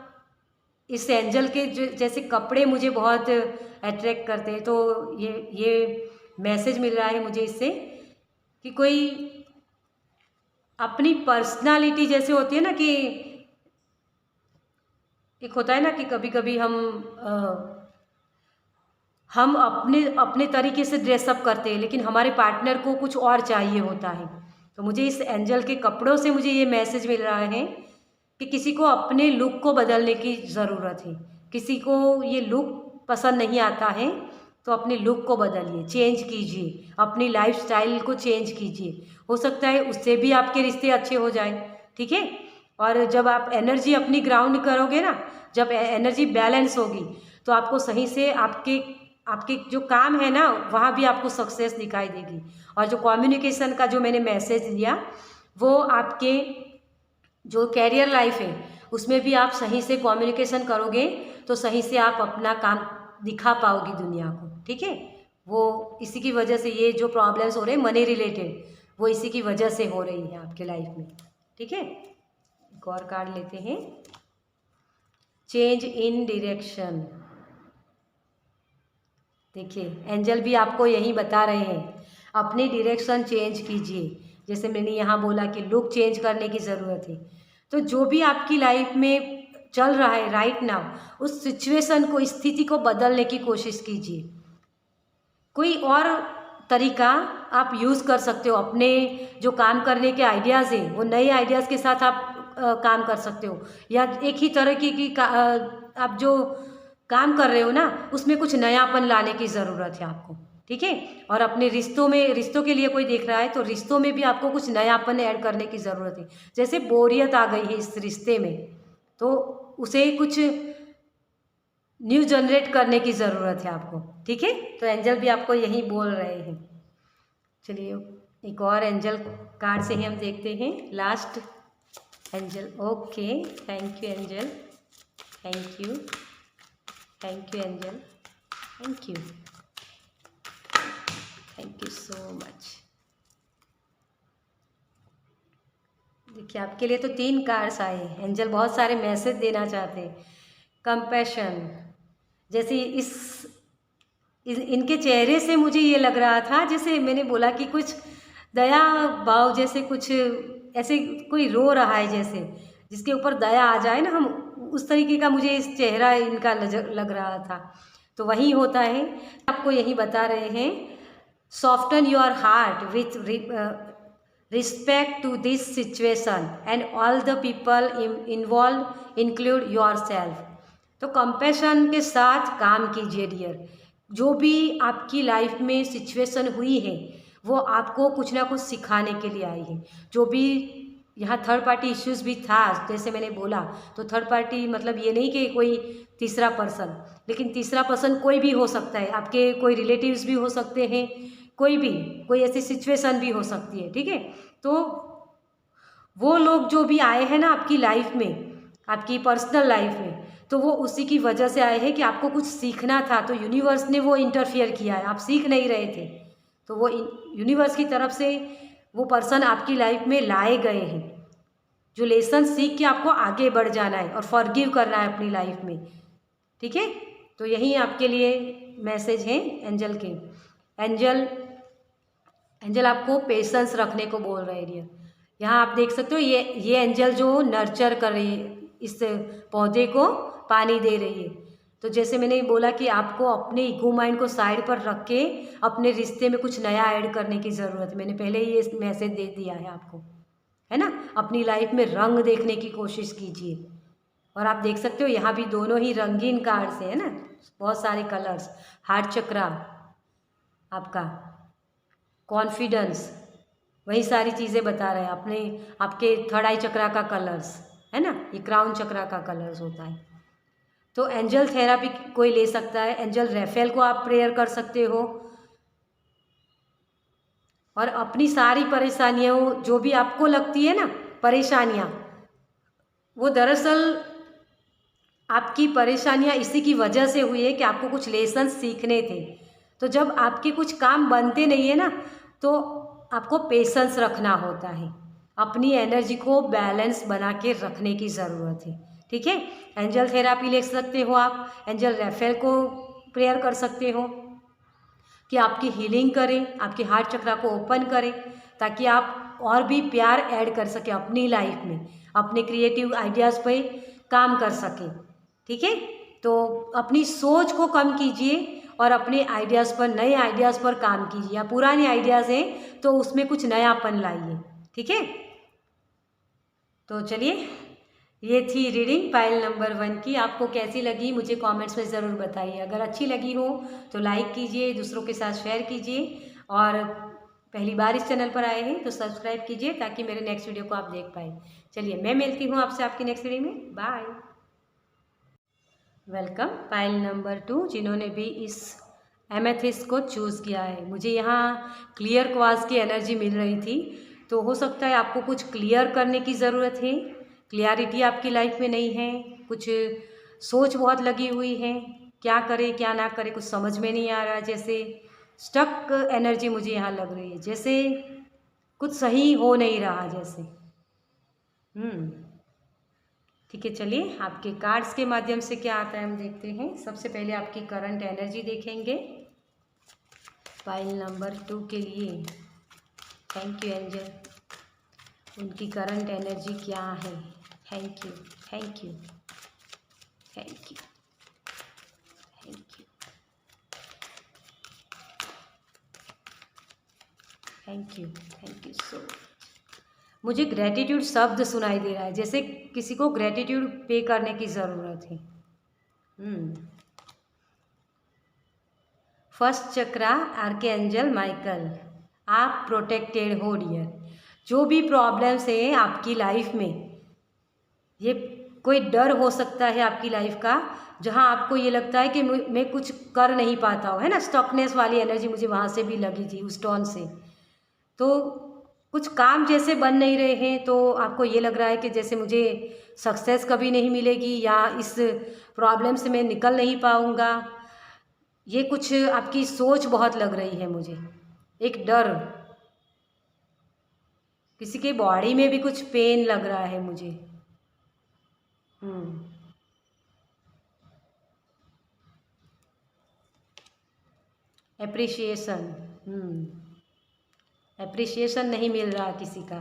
S1: इस एंजल के जैसे कपड़े मुझे बहुत अट्रैक्ट करते हैं, तो ये मैसेज मिल रहा है मुझे इससे कि कोई अपनी पर्सनालिटी जैसे होती है ना, कि एक होता है ना कि कभी कभी हम अपने तरीके से ड्रेसअप करते हैं, लेकिन हमारे पार्टनर को कुछ और चाहिए होता है। तो मुझे इस एंजल के कपड़ों से मुझे ये मैसेज मिल रहा है कि किसी को अपने लुक को बदलने की ज़रूरत है। किसी को ये लुक पसंद नहीं आता है तो अपने लुक को बदलिए, चेंज कीजिए, अपनी लाइफस्टाइल को चेंज कीजिए। हो सकता है उससे भी आपके रिश्ते अच्छे हो जाए, ठीक है। और जब आप एनर्जी अपनी ग्राउंड करोगे ना, जब एनर्जी बैलेंस होगी तो आपको सही से आपके आपके जो काम है ना वहाँ भी आपको सक्सेस दिखाई देगी। और जो कम्युनिकेशन का जो मैंने मैसेज दिया वो आपके जो कैरियर लाइफ है उसमें भी आप सही से कम्युनिकेशन करोगे तो सही से आप अपना काम दिखा पाओगी दुनिया को, ठीक है। वो इसी की वजह से ये जो प्रॉब्लम्स हो रहे हैं मनी रिलेटेड वो इसी की वजह से हो रही है आपके लाइफ में, ठीक है। एक और कार्ड लेते हैं, चेंज इन डायरेक्शन। देखिए एंजल भी आपको यही बता रहे हैं, अपनी डायरेक्शन चेंज कीजिए। जैसे मैंने यहाँ बोला कि लुक चेंज करने की ज़रूरत है, तो जो भी आपकी लाइफ में चल रहा है राइट नाउ उस सिचुएशन को, स्थिति को बदलने की कोशिश कीजिए। कोई और तरीका आप यूज़ कर सकते हो। अपने जो काम करने के आइडियाज़ हैं वो नए आइडियाज़ के साथ आप काम कर सकते हो, या एक ही तरह की आप जो काम कर रहे हो ना उसमें कुछ नयापन लाने की ज़रूरत है आपको, ठीक है। और अपने रिश्तों में, रिश्तों के लिए कोई देख रहा है तो रिश्तों में भी आपको कुछ नयापन ऐड करने की ज़रूरत है। जैसे बोरियत आ गई है इस रिश्ते में तो उसे कुछ न्यू जनरेट करने की ज़रूरत है आपको, ठीक है। तो एंजल भी आपको यही बोल रहे हैं। चलिए एक और एंजल कार्ड से ही हम देखते हैं last angel. Okay, thank you angel, thank you, thank you angel, thank you, thank you so much. देखिए आपके लिए तो 3 कार्ड्स आए। एंजल बहुत सारे मैसेज देना चाहते हैं। कंपैशन, जैसे इनके चेहरे से मुझे ये लग रहा था, जैसे मैंने बोला कि कुछ दया भाव, जैसे कुछ ऐसे कोई रो रहा है, जैसे जिसके ऊपर दया आ जाए ना, हम उस तरीके का मुझे इस चेहरा इनका लग रहा था। तो वही होता है, आपको यही बता रहे हैं, soften your heart with respect to this situation and all the people involve include yourself. तो कंपैशन के साथ काम कीजिए डियर। जो भी आपकी लाइफ में सिचुएशन हुई है वो आपको कुछ ना कुछ सिखाने के लिए आई है। जो भी यहाँ थर्ड पार्टी इश्यूज भी था, जैसे मैंने बोला, तो थर्ड पार्टी मतलब ये नहीं कि कोई तीसरा पर्सन, लेकिन तीसरा पर्सन कोई भी हो सकता है। आपके कोई रिलेटिव्स भी हो सकते हैं, कोई ऐसी सिचुएशन भी हो सकती है, ठीक है। तो वो लोग जो भी आए हैं ना आपकी लाइफ में, आपकी पर्सनल लाइफ में, तो वो उसी की वजह से आए हैं कि आपको कुछ सीखना था, तो यूनिवर्स ने वो इंटरफियर किया है। आप सीख नहीं रहे थे तो वो यूनिवर्स की तरफ से वो पर्सन आपकी लाइफ में लाए गए हैं, जो लेसन सीख के आपको आगे बढ़ जाना है और फॉरगिव करना है अपनी लाइफ में, ठीक है। तो यही आपके लिए मैसेज है एंजल के। एंजल आपको पेशेंस रखने को बोल रहे हैं। यहाँ आप देख सकते हो ये एंजल जो नर्चर कर रही है, इस पौधे को पानी दे रही है। तो जैसे मैंने बोला कि आपको अपने ईगो माइंड को साइड पर रख के अपने रिश्ते में कुछ नया ऐड करने की ज़रूरत है। मैंने पहले ही ये मैसेज दे दिया है आपको, है ना। अपनी लाइफ में रंग देखने की कोशिश कीजिए। और आप देख सकते हो यहाँ भी दोनों ही रंगीन कार्ड्स है ना, बहुत सारे कलर्स। हार्ट चक्रा, आपका कॉन्फिडेंस, वही सारी चीज़ें बता रहे हैं। आपके थर्ड आई चक्रा का कलर्स है ना, ये क्राउन चक्रा का कलर्स होता है। तो एंजल थेरापी कोई ले सकता है। एंजल रेफेल को आप प्रेयर कर सकते हो। और अपनी सारी परेशानियों, जो भी आपको लगती है ना परेशानियाँ, वो दरअसल आपकी परेशानियाँ इसी की वजह से हुई है कि आपको कुछ लेसन सीखने थे। तो जब आपके कुछ काम बनते नहीं है ना, तो आपको पेशेंस रखना होता है। अपनी एनर्जी को बैलेंस बना के रखने की ज़रूरत है, ठीक है। एंजल थेरापी ले सकते हो आप। एंजल रेफेल को प्रेयर कर सकते हो कि आपकी हीलिंग करें, आपके हार्ट चक्रा को ओपन करें, ताकि आप और भी प्यार ऐड कर सकें अपनी लाइफ में, अपने क्रिएटिव आइडियाज़ पे काम कर सकें, ठीक है। तो अपनी सोच को कम कीजिए और अपने आइडियाज़ पर, नए आइडियाज़ पर काम कीजिए। या पुराने आइडियाज़ हैं तो उसमें कुछ नयापन लाइए, ठीक है। तो चलिए ये थी रीडिंग पाइल नंबर 1 की। आपको कैसी लगी मुझे कमेंट्स में ज़रूर बताइए। अगर अच्छी लगी हो तो लाइक कीजिए, दूसरों के साथ शेयर कीजिए, और पहली बार इस चैनल पर आए हैं तो सब्सक्राइब कीजिए ताकि मेरे नेक्स्ट वीडियो को आप देख पाए। चलिए, मैं मिलती हूँ आपसे आपकी नेक्स्ट वीडियो में। बाय। वेलकम पाइल नंबर 2, जिन्होंने भी इस एमेथिस्ट को चूज़ किया है। मुझे यहाँ क्लियर क्वार्ट्ज की एनर्जी मिल रही थी, तो हो सकता है आपको कुछ क्लियर करने की ज़रूरत है। क्लियरिटी आपकी लाइफ में नहीं है, कुछ सोच बहुत लगी हुई है, क्या करे क्या ना करे कुछ समझ में नहीं आ रहा। जैसे स्टक एनर्जी मुझे यहाँ लग रही है, जैसे कुछ सही हो नहीं रहा जैसे। ठीक है, चलिए आपके कार्ड्स के माध्यम से क्या आता है हम देखते हैं। सबसे पहले आपकी करंट एनर्जी देखेंगे पाइल नंबर 2 के लिए। थैंक यू एंजल, उनकी करंट एनर्जी क्या है। Thank you, thank you, thank you, thank you, thank you, thank you so much. मुझे ग्रेटिट्यूड शब्द सुनाई दे रहा है, जैसे किसी को ग्रेटिट्यूड पे करने की ज़रूरत है। फर्स्ट चक्रा आर्कएंजल माइकल, आप प्रोटेक्टेड हो डियर। जो भी प्रॉब्लम्स हैं आपकी लाइफ में, ये कोई डर हो सकता है आपकी लाइफ का, जहाँ आपको ये लगता है कि मैं कुछ कर नहीं पाता हूँ, है ना। स्टकनेस वाली एनर्जी मुझे वहाँ से भी लगी थी, उस टोन से। तो कुछ काम जैसे बन नहीं रहे हैं, तो आपको ये लग रहा है कि जैसे मुझे सक्सेस कभी नहीं मिलेगी, या इस प्रॉब्लम से मैं निकल नहीं पाऊँगा। ये कुछ आपकी सोच बहुत लग रही है मुझे, एक डर। किसी के बॉडी में भी कुछ पेन लग रहा है मुझे। एप्रिशिएशन, एप्रिशिएशन नहीं मिल रहा किसी का।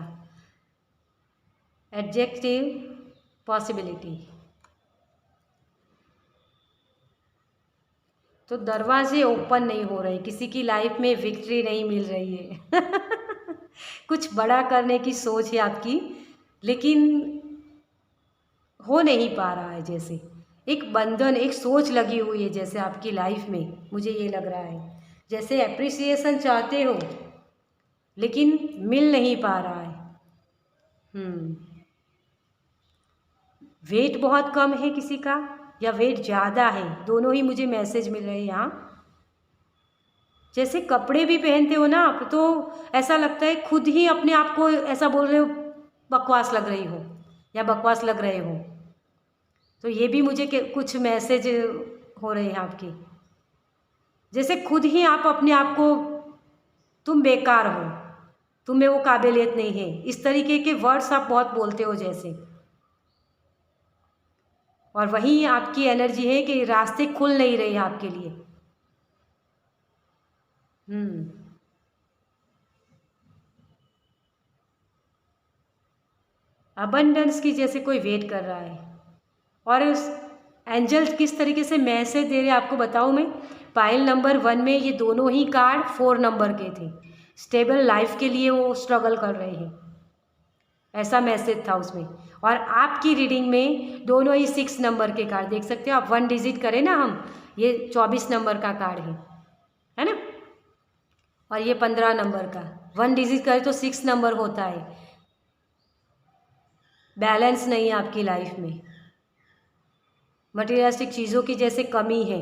S1: एडजेक्टिव पॉसिबिलिटी, तो दरवाजे ओपन नहीं हो रहे, किसी की लाइफ में विक्ट्री नहीं मिल रही है। कुछ बड़ा करने की सोच है आपकी, लेकिन हो नहीं पा रहा है। जैसे एक बंधन, एक सोच लगी हुई है जैसे आपकी लाइफ में, मुझे ये लग रहा है जैसे एप्रिसिएशन चाहते हो लेकिन मिल नहीं पा रहा है। वेट बहुत कम है किसी का, या वेट ज़्यादा है, दोनों ही मुझे मैसेज मिल रहे हैं यहाँ। जैसे कपड़े भी पहनते हो ना आप, तो ऐसा लगता है खुद ही अपने आप को ऐसा बोल रहे हो बकवास लग रही हो, या बकवास लग रहे हो। तो ये भी मुझे कुछ मैसेज हो रहे हैं आपके, जैसे खुद ही आप अपने आप को तुम बेकार हो, तुम्हें वो काबिलियत नहीं है, इस तरीके के वर्ड्स आप बहुत बोलते हो जैसे। और वहीं आपकी एनर्जी है कि रास्ते खुल नहीं रहे आपके लिए। अबंडेंस की जैसे कोई वेट कर रहा है। और उस एंजल किस तरीके से मैसेज दे रहे हैं आपको बताऊं मैं। पाइल नंबर 1 में ये दोनों ही कार्ड 4 नंबर के थे, स्टेबल लाइफ के लिए वो स्ट्रगल कर रहे हैं, ऐसा मैसेज था उसमें। और आपकी रीडिंग में दोनों ही 6 नंबर के कार्ड देख सकते हो आप। 1 डिजिट करें ना हम, ये 24 नंबर का कार्ड है ना, और ये 15 नंबर का। 1 डिजिट करें तो 6 नंबर होता है। बैलेंस नहीं है आपकी लाइफ में, मटेरियलिस्टिक चीज़ों की जैसे कमी है,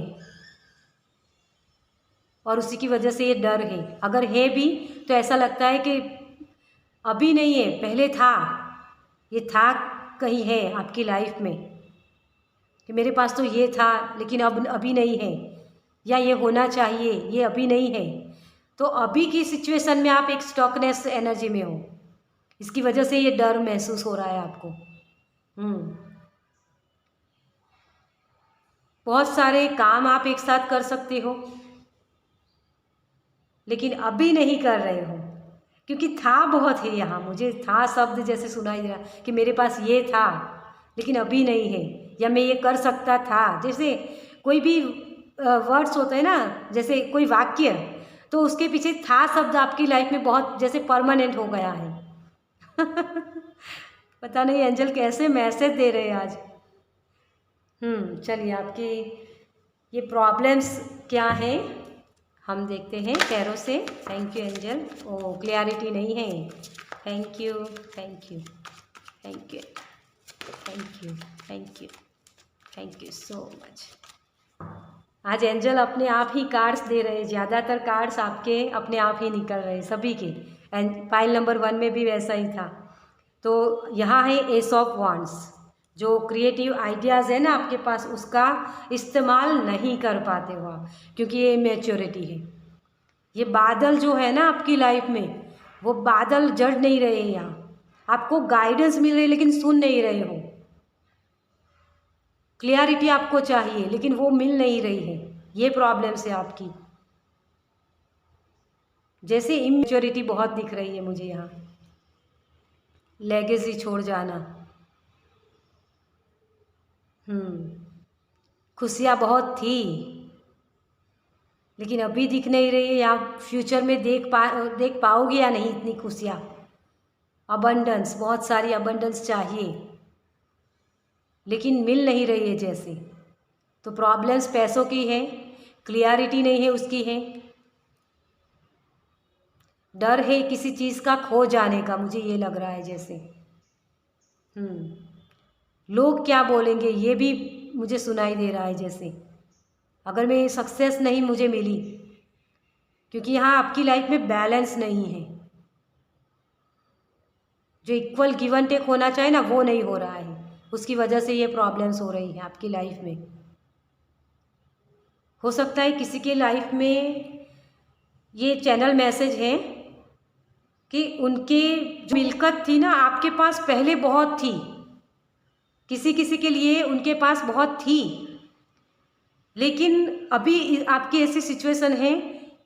S1: और उसी की वजह से ये डर है। अगर है भी तो ऐसा लगता है कि अभी नहीं है, पहले था, ये था कहीं है आपकी लाइफ में कि मेरे पास तो ये था लेकिन अब अभी नहीं है, या ये होना चाहिए ये अभी नहीं है। तो अभी की सिचुएशन में आप एक स्टॉकनेस एनर्जी में हो, इसकी वजह से ये डर महसूस हो रहा है आपको। बहुत सारे काम आप एक साथ कर सकते हो, लेकिन अभी नहीं कर रहे हो, क्योंकि था बहुत है यहाँ। मुझे था शब्द जैसे सुनाई दे रहा कि मेरे पास ये था लेकिन अभी नहीं है, या मैं ये कर सकता था। जैसे कोई भी वर्ड्स होते हैं ना, जैसे कोई वाक्य, तो उसके पीछे था शब्द आपकी लाइफ में बहुत जैसे परमानेंट हो गया है। पता नहीं एंजल कैसे मैसेज दे रहे हैं आज। चलिए, आपकी ये प्रॉब्लम्स क्या हैं हम देखते हैं कैरो से। Thank you angel. Oh, clarity नहीं है। Thank you, thank you, thank you, thank you, thank you, thank you so much. आज एंजल अपने आप ही कार्ड्स दे रहे हैं। ज़्यादातर कार्ड्स आपके अपने आप ही निकल रहे हैं सभी के। एंड पाइल नंबर 1 में भी वैसा ही था। तो यहाँ है एस ऑफ वांड्स। जो क्रिएटिव आइडियाज़ है ना आपके पास, उसका इस्तेमाल नहीं कर पाते हो आप, क्योंकि ये मैच्योरिटी है। ये बादल जो है ना आपकी लाइफ में, वो बादल जड़ नहीं रहे हैं। यहाँ आपको गाइडेंस मिल रही है लेकिन सुन नहीं रहे हो। क्लियरिटी आपको चाहिए लेकिन वो मिल नहीं रही है। ये प्रॉब्लम्स है आपकी। जैसे इमेच्योरिटी बहुत दिख रही है मुझे यहाँ। लेगेसी छोड़ जाना। खुशियाँ बहुत थी लेकिन अभी दिख नहीं रही है। या फ्यूचर में देख पाओगे या नहीं इतनी खुशियाँ। अबंडेंस, बहुत सारी अबंडेंस चाहिए लेकिन मिल नहीं रही है जैसे। तो प्रॉब्लम्स पैसों की है, क्लियरिटी नहीं है उसकी है। डर है किसी चीज़ का खो जाने का, मुझे ये लग रहा है जैसे। लोग क्या बोलेंगे ये भी मुझे सुनाई दे रहा है जैसे, अगर मैं सक्सेस नहीं मुझे मिली, क्योंकि यहाँ आपकी लाइफ में बैलेंस नहीं है। जो इक्वल गिव एंड टेक होना चाहिए ना, वो नहीं हो रहा है। उसकी वजह से ये प्रॉब्लम्स हो रही हैं आपकी लाइफ में। हो सकता है किसी के लाइफ में ये चैनल मैसेज है कि उनके जो मिल्कत थी ना आपके पास पहले बहुत थी। किसी किसी के लिए उनके पास बहुत थी, लेकिन अभी आपकी ऐसी सिचुएशन है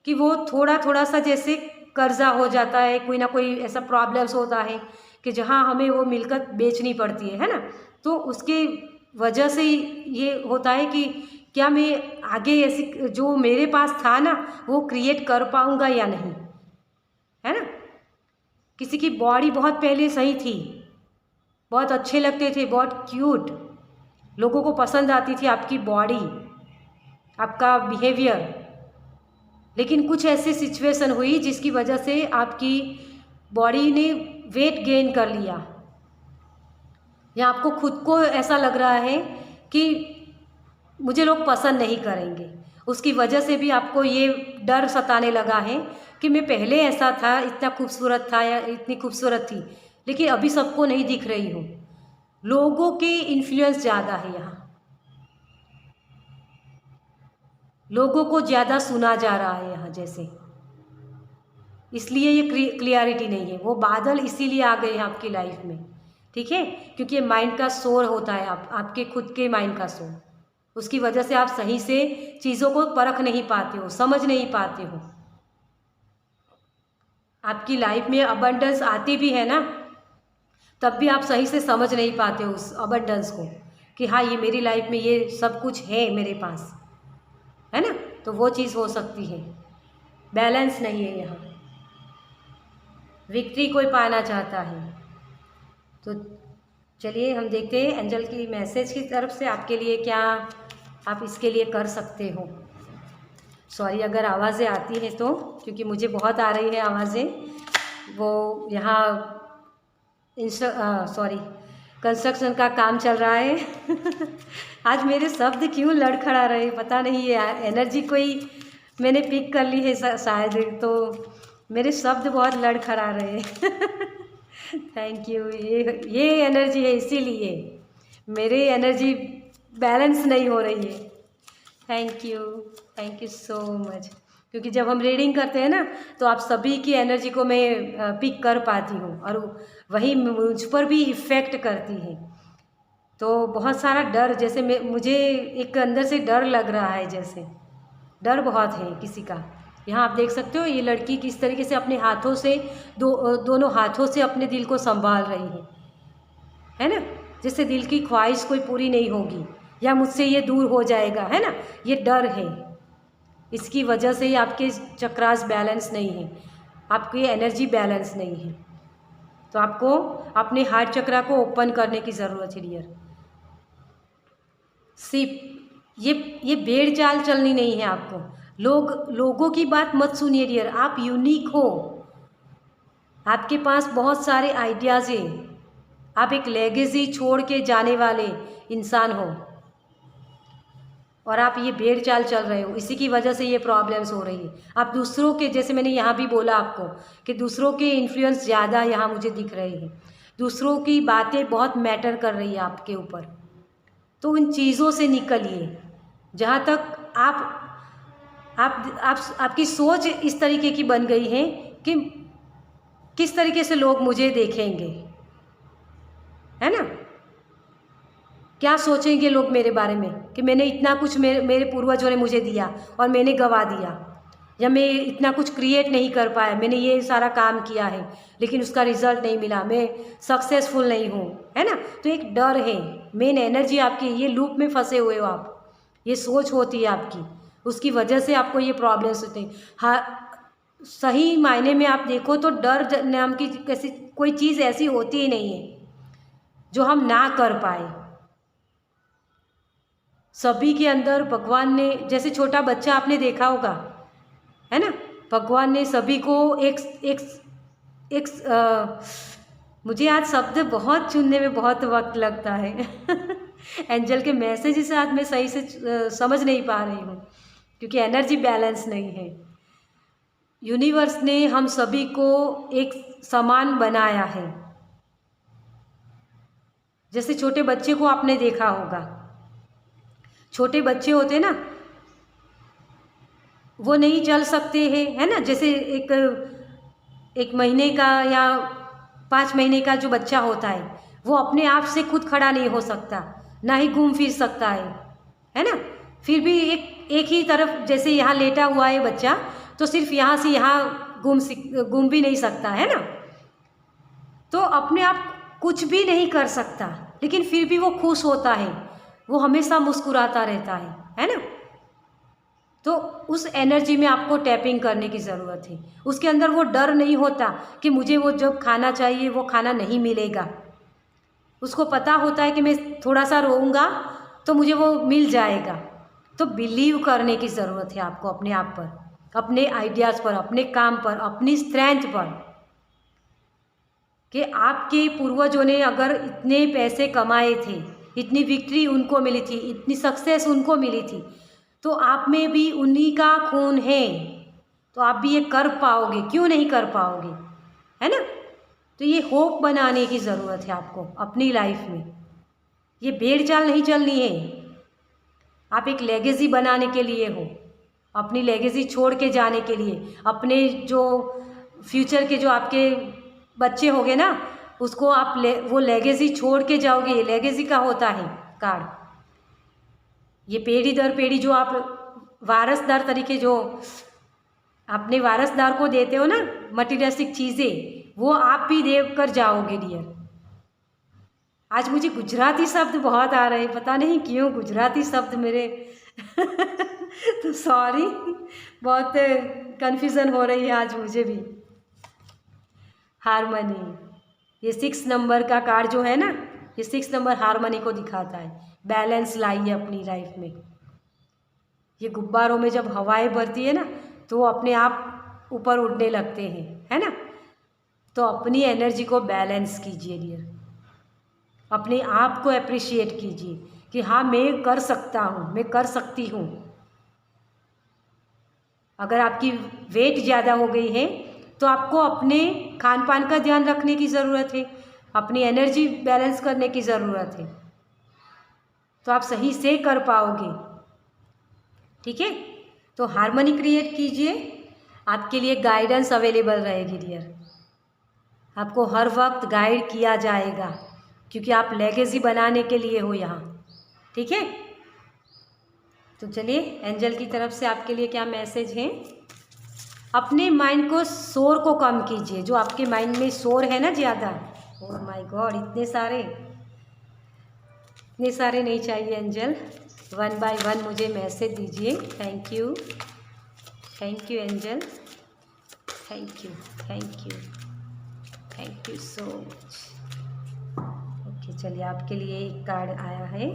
S1: कि वो थोड़ा थोड़ा सा जैसे कर्जा हो जाता है। कोई ना कोई ऐसा प्रॉब्लम्स होता है कि जहाँ हमें वो मिल्कत बेचनी पड़ती है ना। तो उसके वजह से ये होता है कि क्या मैं आगे ऐसी जो मेरे पास था ना वो क्रिएट कर पाऊँगा या नहीं, है ना। किसी की बॉडी बहुत पहले सही थी, बहुत अच्छे लगते थे, बहुत क्यूट, लोगों को पसंद आती थी आपकी बॉडी, आपका बिहेवियर। लेकिन कुछ ऐसी सिचुएशन हुई जिसकी वजह से आपकी बॉडी ने वेट गेन कर लिया, या आपको खुद को ऐसा लग रहा है कि मुझे लोग पसंद नहीं करेंगे। उसकी वजह से भी आपको ये डर सताने लगा है कि मैं पहले ऐसा था, इतना खूबसूरत था या इतनी खूबसूरत थी, लेकिन अभी सबको नहीं दिख रही हूँ। लोगों के इन्फ्लुएंस ज़्यादा है यहाँ, लोगों को ज़्यादा सुना जा रहा है यहाँ जैसे, इसलिए ये क्लियरिटी नहीं है। वो बादल इसीलिए आ गए हैं आपकी लाइफ में, ठीक है, क्योंकि ये माइंड का शोर होता है, आपके खुद के माइंड का शोर। उसकी वजह से आप सही से चीज़ों को परख नहीं पाते हो, समझ नहीं पाते हो। आपकी लाइफ में अबंडेंस आती भी है ना, तब भी आप सही से समझ नहीं पाते हो उस अबंडेंस को कि हाँ ये मेरी लाइफ में ये सब कुछ है मेरे पास, है ना। तो वो चीज़ हो सकती है। बैलेंस नहीं है यहाँ, विक्ट्री कोई पाना चाहता है। तो चलिए हम देखते हैं एंजल की मैसेज की तरफ से आपके लिए क्या आप इसके लिए कर सकते हो। सॉरी अगर आवाज़ें आती हैं तो, क्योंकि मुझे बहुत आ रही है आवाज़ें। वो यहाँ सॉरी कंस्ट्रक्शन का काम चल रहा है। आज मेरे शब्द क्यों लड़खड़ा रहे पता नहीं, ये एनर्जी कोई मैंने पिक कर ली है शायद, तो मेरे शब्द बहुत लड़खड़ा रहे। Thank you. ये एनर्जी है, इसीलिए मेरी एनर्जी बैलेंस नहीं हो रही है। Thank you so much. क्योंकि जब हम रीडिंग करते हैं ना तो आप सभी की एनर्जी को मैं पिक कर पाती हूँ और वही मुझ पर भी इफ़ेक्ट करती है। तो बहुत सारा डर, जैसे मुझे एक अंदर से डर लग रहा है, जैसे डर बहुत है किसी का। यहाँ आप देख सकते हो ये लड़की किस तरीके से अपने हाथों से दोनों हाथों से अपने दिल को संभाल रही है ना। जैसे दिल की ख्वाहिश कोई पूरी नहीं होगी या मुझसे ये दूर हो जाएगा, है ना। ये डर है, इसकी वजह से ही आपके चक्रास बैलेंस नहीं है, आपकी एनर्जी बैलेंस नहीं है। तो आपको अपने हार्ट चक्रा को ओपन करने की ज़रूरत है डियर। सिर्फ ये भेड़ चाल चलनी नहीं है आपको। लोगों की बात मत सुनिए डियर। आप यूनिक हो, आपके पास बहुत सारे आइडियाज़ हैं, आप एक लेगेसी छोड़ के जाने वाले इंसान हो, और आप ये भेड़ चाल चल रहे हो, इसी की वजह से ये प्रॉब्लम्स हो रही है। आप दूसरों के, जैसे मैंने यहाँ भी बोला आपको कि दूसरों के इन्फ्लुएंस ज़्यादा यहाँ मुझे दिख रहे हैं, दूसरों की बातें बहुत मैटर कर रही है आपके ऊपर। तो उन चीज़ों से निकलिए। जहाँ तक आपकी सोच इस तरीके की बन गई है कि किस तरीके से लोग मुझे देखेंगे, है ना, क्या सोचेंगे लोग मेरे बारे में कि मैंने इतना कुछ मेरे पूर्वजों ने मुझे दिया और मैंने गवा दिया, या मैं इतना कुछ क्रिएट नहीं कर पाया, मैंने ये सारा काम किया है लेकिन उसका रिजल्ट नहीं मिला, मैं सक्सेसफुल नहीं हूँ, है ना। तो एक डर है, मेन एनर्जी आपकी, ये लूप में फंसे हुए हो आप, ये सोच होती है आपकी, उसकी वजह से आपको ये प्रॉब्लम्स होते हैं। हाँ, सही मायने में आप देखो तो डर नाम की कैसी कोई चीज़ ऐसी होती ही नहीं है जो हम ना कर पाए। सभी के अंदर भगवान ने, जैसे छोटा बच्चा आपने देखा होगा, है ना, भगवान ने सभी को एक मुझे आज शब्द बहुत चुनने में बहुत वक्त लगता है एंजल के मैसेज से आज मैं सही से समझ नहीं पा रही हूँ क्योंकि एनर्जी बैलेंस नहीं है। यूनिवर्स ने हम सभी को एक समान बनाया है। जैसे छोटे बच्चे को आपने देखा होगा, छोटे बच्चे होते ना, वो नहीं चल सकते हैं, है ना, जैसे एक महीने का या 5 महीने का जो बच्चा होता है वो अपने आप से खुद खड़ा नहीं हो सकता, ना ही घूम फिर सकता है ना। फिर भी एक ही तरफ, जैसे यहाँ लेटा हुआ है बच्चा, तो सिर्फ यहाँ से यहाँ घूम भी नहीं सकता, है ना। तो अपने आप कुछ भी नहीं कर सकता, लेकिन फिर भी वो खुश होता है, वो हमेशा मुस्कुराता रहता है ना। तो उस एनर्जी में आपको टैपिंग करने की ज़रूरत है। उसके अंदर वो डर नहीं होता कि मुझे वो जब खाना चाहिए वो खाना नहीं मिलेगा। उसको पता होता है कि मैं थोड़ा सा रोऊंगा तो मुझे वो मिल जाएगा। तो बिलीव करने की ज़रूरत है आपको अपने आप पर, अपने आइडियाज़ पर, अपने काम पर, अपनी स्ट्रेंथ पर, कि आपके पूर्वजों ने अगर इतने पैसे कमाए थे, इतनी विक्ट्री उनको मिली थी, इतनी सक्सेस उनको मिली थी, तो आप में भी उन्हीं का खून है, तो आप भी ये कर पाओगे, क्यों नहीं कर पाओगे, है ना। तो ये होप बनाने की ज़रूरत है आपको अपनी लाइफ में। ये भेड़ चाल नहीं चलनी है। आप एक लेगेसी बनाने के लिए हो, अपनी लेगेसी छोड़ के जाने के लिए, अपने जो फ्यूचर के जो आपके बच्चे होंगे ना, उसको आप वो लेगेसी छोड़ के जाओगे। लेगेसी का होता है कार्ड, ये पीढ़ी दर पीढ़ी जो आप वारसदार तरीके जो अपने वारसदार को देते हो ना मटीरियलिस्टिक चीज़ें, वो आप भी दे कर जाओगे डियर। आज मुझे गुजराती शब्द बहुत आ रहे हैं, पता नहीं क्यों गुजराती शब्द मेरे तो सॉरी, बहुत कन्फ्यूज़न हो रही है आज मुझे भी। हारमनी, ये 6 नंबर का कार्ड जो है ना, ये 6 नंबर हारमनी को दिखाता है। बैलेंस लाइए अपनी लाइफ में। ये गुब्बारों में जब हवाएं भरती है ना तो वो अपने आप ऊपर उड़ने लगते हैं, है ना। तो अपनी एनर्जी को बैलेंस कीजिए डियर, अपने आप को अप्रिशिएट कीजिए कि हाँ मैं कर सकता हूँ, मैं कर सकती हूँ। अगर आपकी वेट ज़्यादा हो गई है तो आपको अपने खान पान का ध्यान रखने की ज़रूरत है, अपनी एनर्जी बैलेंस करने की ज़रूरत है, तो आप सही से कर पाओगे। ठीक है, तो हार्मनी क्रिएट कीजिए। आपके लिए गाइडेंस अवेलेबल रहेगी डियर, आपको हर वक्त गाइड किया जाएगा क्योंकि आप लेगेसी बनाने के लिए हो यहाँ। ठीक है, तो चलिए एंजल की तरफ से आपके लिए क्या मैसेज है। अपने माइंड को शोर को कम कीजिए, जो आपके माइंड में शोर है ना ज़्यादा। ओह माय गॉड, इतने सारे नहीं चाहिए एंजल, 1 बाय 1 मुझे मैसेज दीजिए। Thank you angel, thank you. Thank you so much. Okay, चलिए आपके लिए एक कार्ड आया है।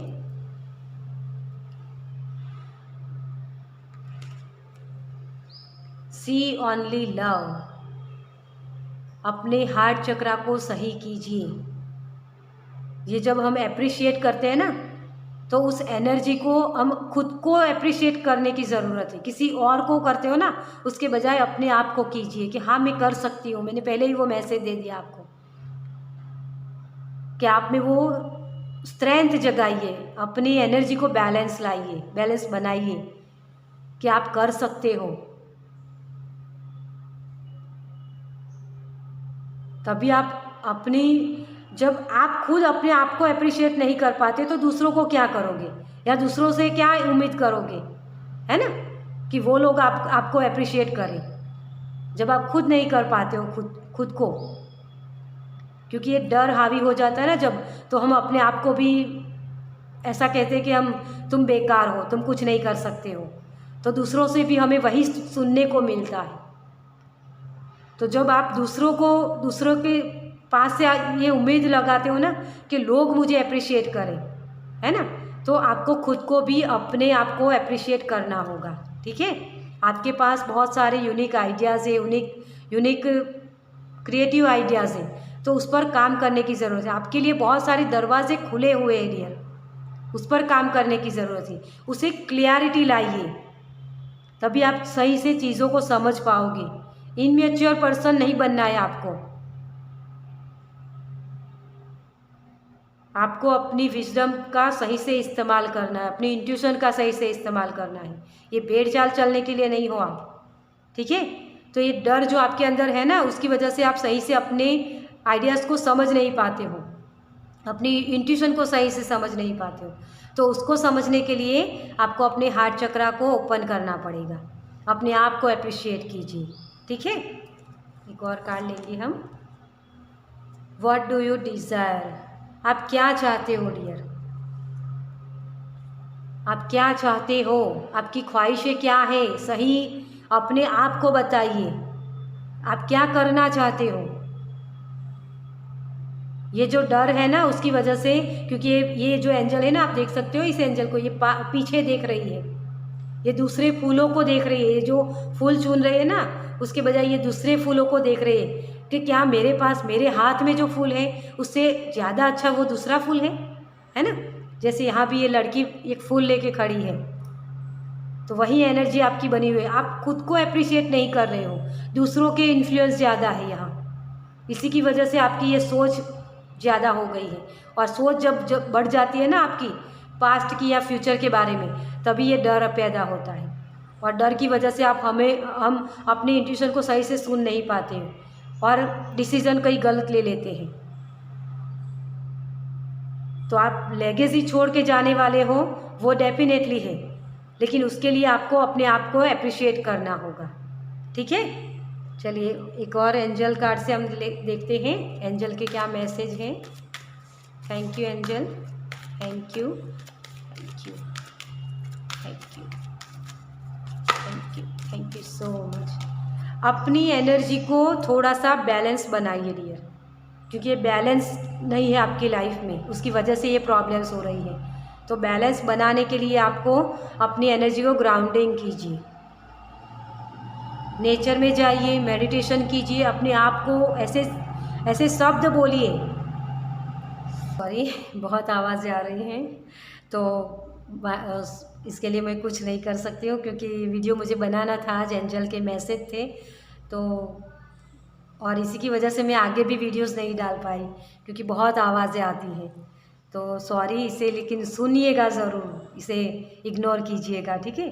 S1: सी ओनली लव। अपने हार्ट चक्रा को सही कीजिए। ये जब हम अप्रिशिएट करते हैं ना, तो उस एनर्जी को हम खुद को अप्रिशिएट करने की ज़रूरत है। किसी और को करते हो ना, उसके बजाय अपने आप को कीजिए कि हाँ मैं कर सकती हूँ। मैंने पहले ही वो मैसेज दे दिया आपको कि आप में वो स्ट्रेंथ जगाइए, अपनी एनर्जी को बैलेंस लाइए, बैलेंस बनाइए कि आप कर सकते हो। तभी आप अपनी, जब आप खुद अपने आप को अप्रिशिएट नहीं कर पाते तो दूसरों को क्या करोगे, या दूसरों से क्या उम्मीद करोगे, है ना, कि वो लोग आपको अप्रिशिएट करें जब आप खुद नहीं कर पाते हो खुद को। क्योंकि ये डर हावी हो जाता है ना जब, तो हम अपने आप को भी ऐसा कहते हैं कि तुम बेकार हो, तुम कुछ नहीं कर सकते हो। तो दूसरों से भी हमें वही सुनने को मिलता है। तो जब आप दूसरों के पास से ये उम्मीद लगाते हो ना कि लोग मुझे अप्रिशिएट करें, है ना, तो आपको खुद को भी अपने आप को अप्रिशिएट करना होगा। ठीक है, आपके पास बहुत सारे यूनिक आइडियाज़ है, यूनिक क्रिएटिव आइडियाज़ हैं, तो उस पर काम करने की ज़रूरत है। आपके लिए बहुत सारे दरवाजे खुले हुए हैं डियर, उस पर काम करने की ज़रूरत है। उसे क्लियरिटी लाइए, तभी आप सही से चीज़ों को समझ पाओगे। इनमेच्योर पर्सन नहीं बनना है आपको अपनी विजडम का सही से इस्तेमाल करना है, अपनी इंट्यूशन का सही से इस्तेमाल करना है। ये भेड़ चाल चलने के लिए नहीं हो आप। ठीक है, तो ये डर जो आपके अंदर है ना, उसकी वजह से आप सही से अपने आइडियाज़ को समझ नहीं पाते हो, अपनी इंट्यूशन को सही से समझ नहीं पाते हो। तो उसको समझने के लिए आपको अपने हार्ट चक्रा को ओपन करना पड़ेगा। अपने आप को अप्रिशिएट कीजिए। ठीक है, एक और कार्ड लेंगे हम। What do you desire. आप क्या चाहते हो डियर, आप क्या चाहते हो, आपकी ख्वाहिशें क्या है, सही अपने आप को बताइए। आप क्या करना चाहते हो। ये जो डर है ना, उसकी वजह से, क्योंकि ये जो एंजल है ना, आप देख सकते हो इस एंजल को, ये पीछे देख रही है, ये दूसरे फूलों को देख रही है। ये जो फूल चुन रहे हैं ना, उसके बजाय ये दूसरे फूलों को देख रहे हैं कि क्या मेरे हाथ में जो फूल है उससे ज़्यादा अच्छा वो दूसरा फूल है ना। जैसे यहाँ भी ये लड़की एक फूल लेके खड़ी है, तो वही एनर्जी आपकी बनी हुई है। आप खुद को अप्रिशिएट नहीं कर रहे हो, दूसरों के इन्फ्लुएंस ज़्यादा है यहाँ, इसी की वजह से आपकी ये सोच ज़्यादा हो गई है। और सोच जब बढ़ जाती है ना आपकी पास्ट की या फ्यूचर के बारे में, तभी ये डर पैदा होता है। और डर की वजह से हम अपनी इंट्यूशन को सही से सुन नहीं पाते हैं और डिसीज़न कई गलत ले लेते हैं। तो आप लेगेसी छोड़ के जाने वाले हो, वो डेफिनेटली है, लेकिन उसके लिए आपको अपने आप को अप्रिशिएट करना होगा। ठीक है, चलिए एक और एंजल कार्ड से हम देखते हैं एंजल के क्या मैसेज हैं। Thank you angel, thank you, thank you, thank you, thank you, thank you so much. अपनी एनर्जी को थोड़ा सा बैलेंस बनाइए डियर, क्योंकि ये बैलेंस नहीं है आपकी लाइफ में, उसकी वजह से ये प्रॉब्लम्स हो रही है। तो बैलेंस बनाने के लिए आपको अपनी एनर्जी को ग्राउंडिंग कीजिए, नेचर में जाइए, मेडिटेशन कीजिए, अपने आप को ऐसे शब्द बोलिए। सॉरी, बहुत आवाज़ें आ रही हैं, तो इसके लिए मैं कुछ नहीं कर सकती हूँ, क्योंकि वीडियो मुझे बनाना था, आज एंजल के मैसेज थे, तो और इसी की वजह से मैं आगे भी वीडियोस नहीं डाल पाई, क्योंकि बहुत आवाज़ें आती हैं। तो सॉरी इसे, लेकिन सुनिएगा ज़रूर, इसे इग्नोर कीजिएगा। ठीक है,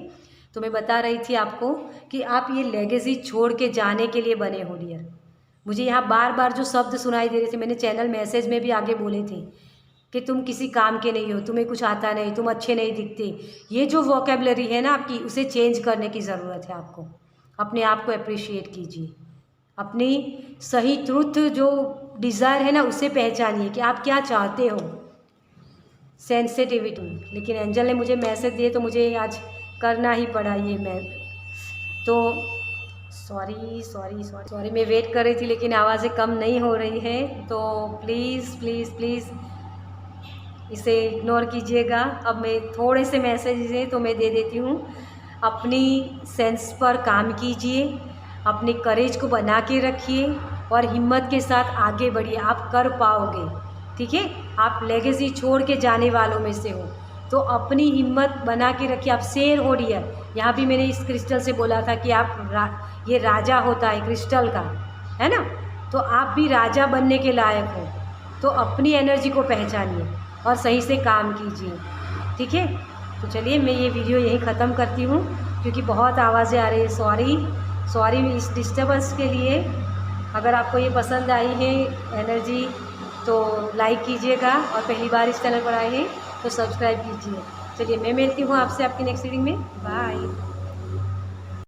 S1: तो मैं बता रही थी आपको कि आप ये लेगेसी छोड़ के जाने के लिए बने हो डियर। मुझे यहाँ बार बार जो शब्द सुनाई दे रहे थे, मैंने चैनल मैसेज में भी आगे बोले थे कि तुम किसी काम के नहीं हो, तुम्हें कुछ आता नहीं, तुम अच्छे नहीं दिखते। ये जो वोकेबलरी है ना आपकी, उसे चेंज करने की ज़रूरत है आपको। अपने आप को अप्रिशिएट कीजिए, अपनी सही ट्रुथ जो डिज़ायर है ना, उसे पहचानिए कि आप क्या चाहते हो। सेंसिटिविटी, लेकिन एंजल ने मुझे मैसेज दिए तो मुझे आज करना ही पड़ा ये। मैं तो सॉरी सॉरी सॉरी सॉरी, मैं वेट कर रही थी लेकिन आवाज़ें कम नहीं हो रही है, तो प्लीज़ प्लीज़ प्लीज़ इसे इग्नोर कीजिएगा। अब मैं थोड़े से मैसेजेस हैं तो मैं दे देती हूँ। अपनी सेंस पर काम कीजिए, अपने करेज को बना के रखिए और हिम्मत के साथ आगे बढ़िए, आप कर पाओगे। ठीक है, आप लेगेसी छोड़ के जाने वालों में से हो, तो अपनी हिम्मत बना के रखिए। आप शेर हो डियर। यहाँ भी मैंने इस क्रिस्टल से बोला था कि आप ये राजा होता है क्रिस्टल का, है ना, तो आप भी राजा बनने के लायक हो। तो अपनी एनर्जी को पहचानिए और सही से काम कीजिए। ठीक है, तो चलिए मैं ये वीडियो यहीं ख़त्म करती हूँ क्योंकि बहुत आवाज़ें आ रही है। सॉरी सॉरी इस डिस्टर्बेंस के लिए। अगर आपको ये पसंद आई है एनर्जी तो लाइक कीजिएगा और पहली बार इस चैनल पर आए हैं तो सब्सक्राइब कीजिए। चलिए मैं मिलती हूँ आपसे आपकी नेक्स्ट रीडिंग में। बाय।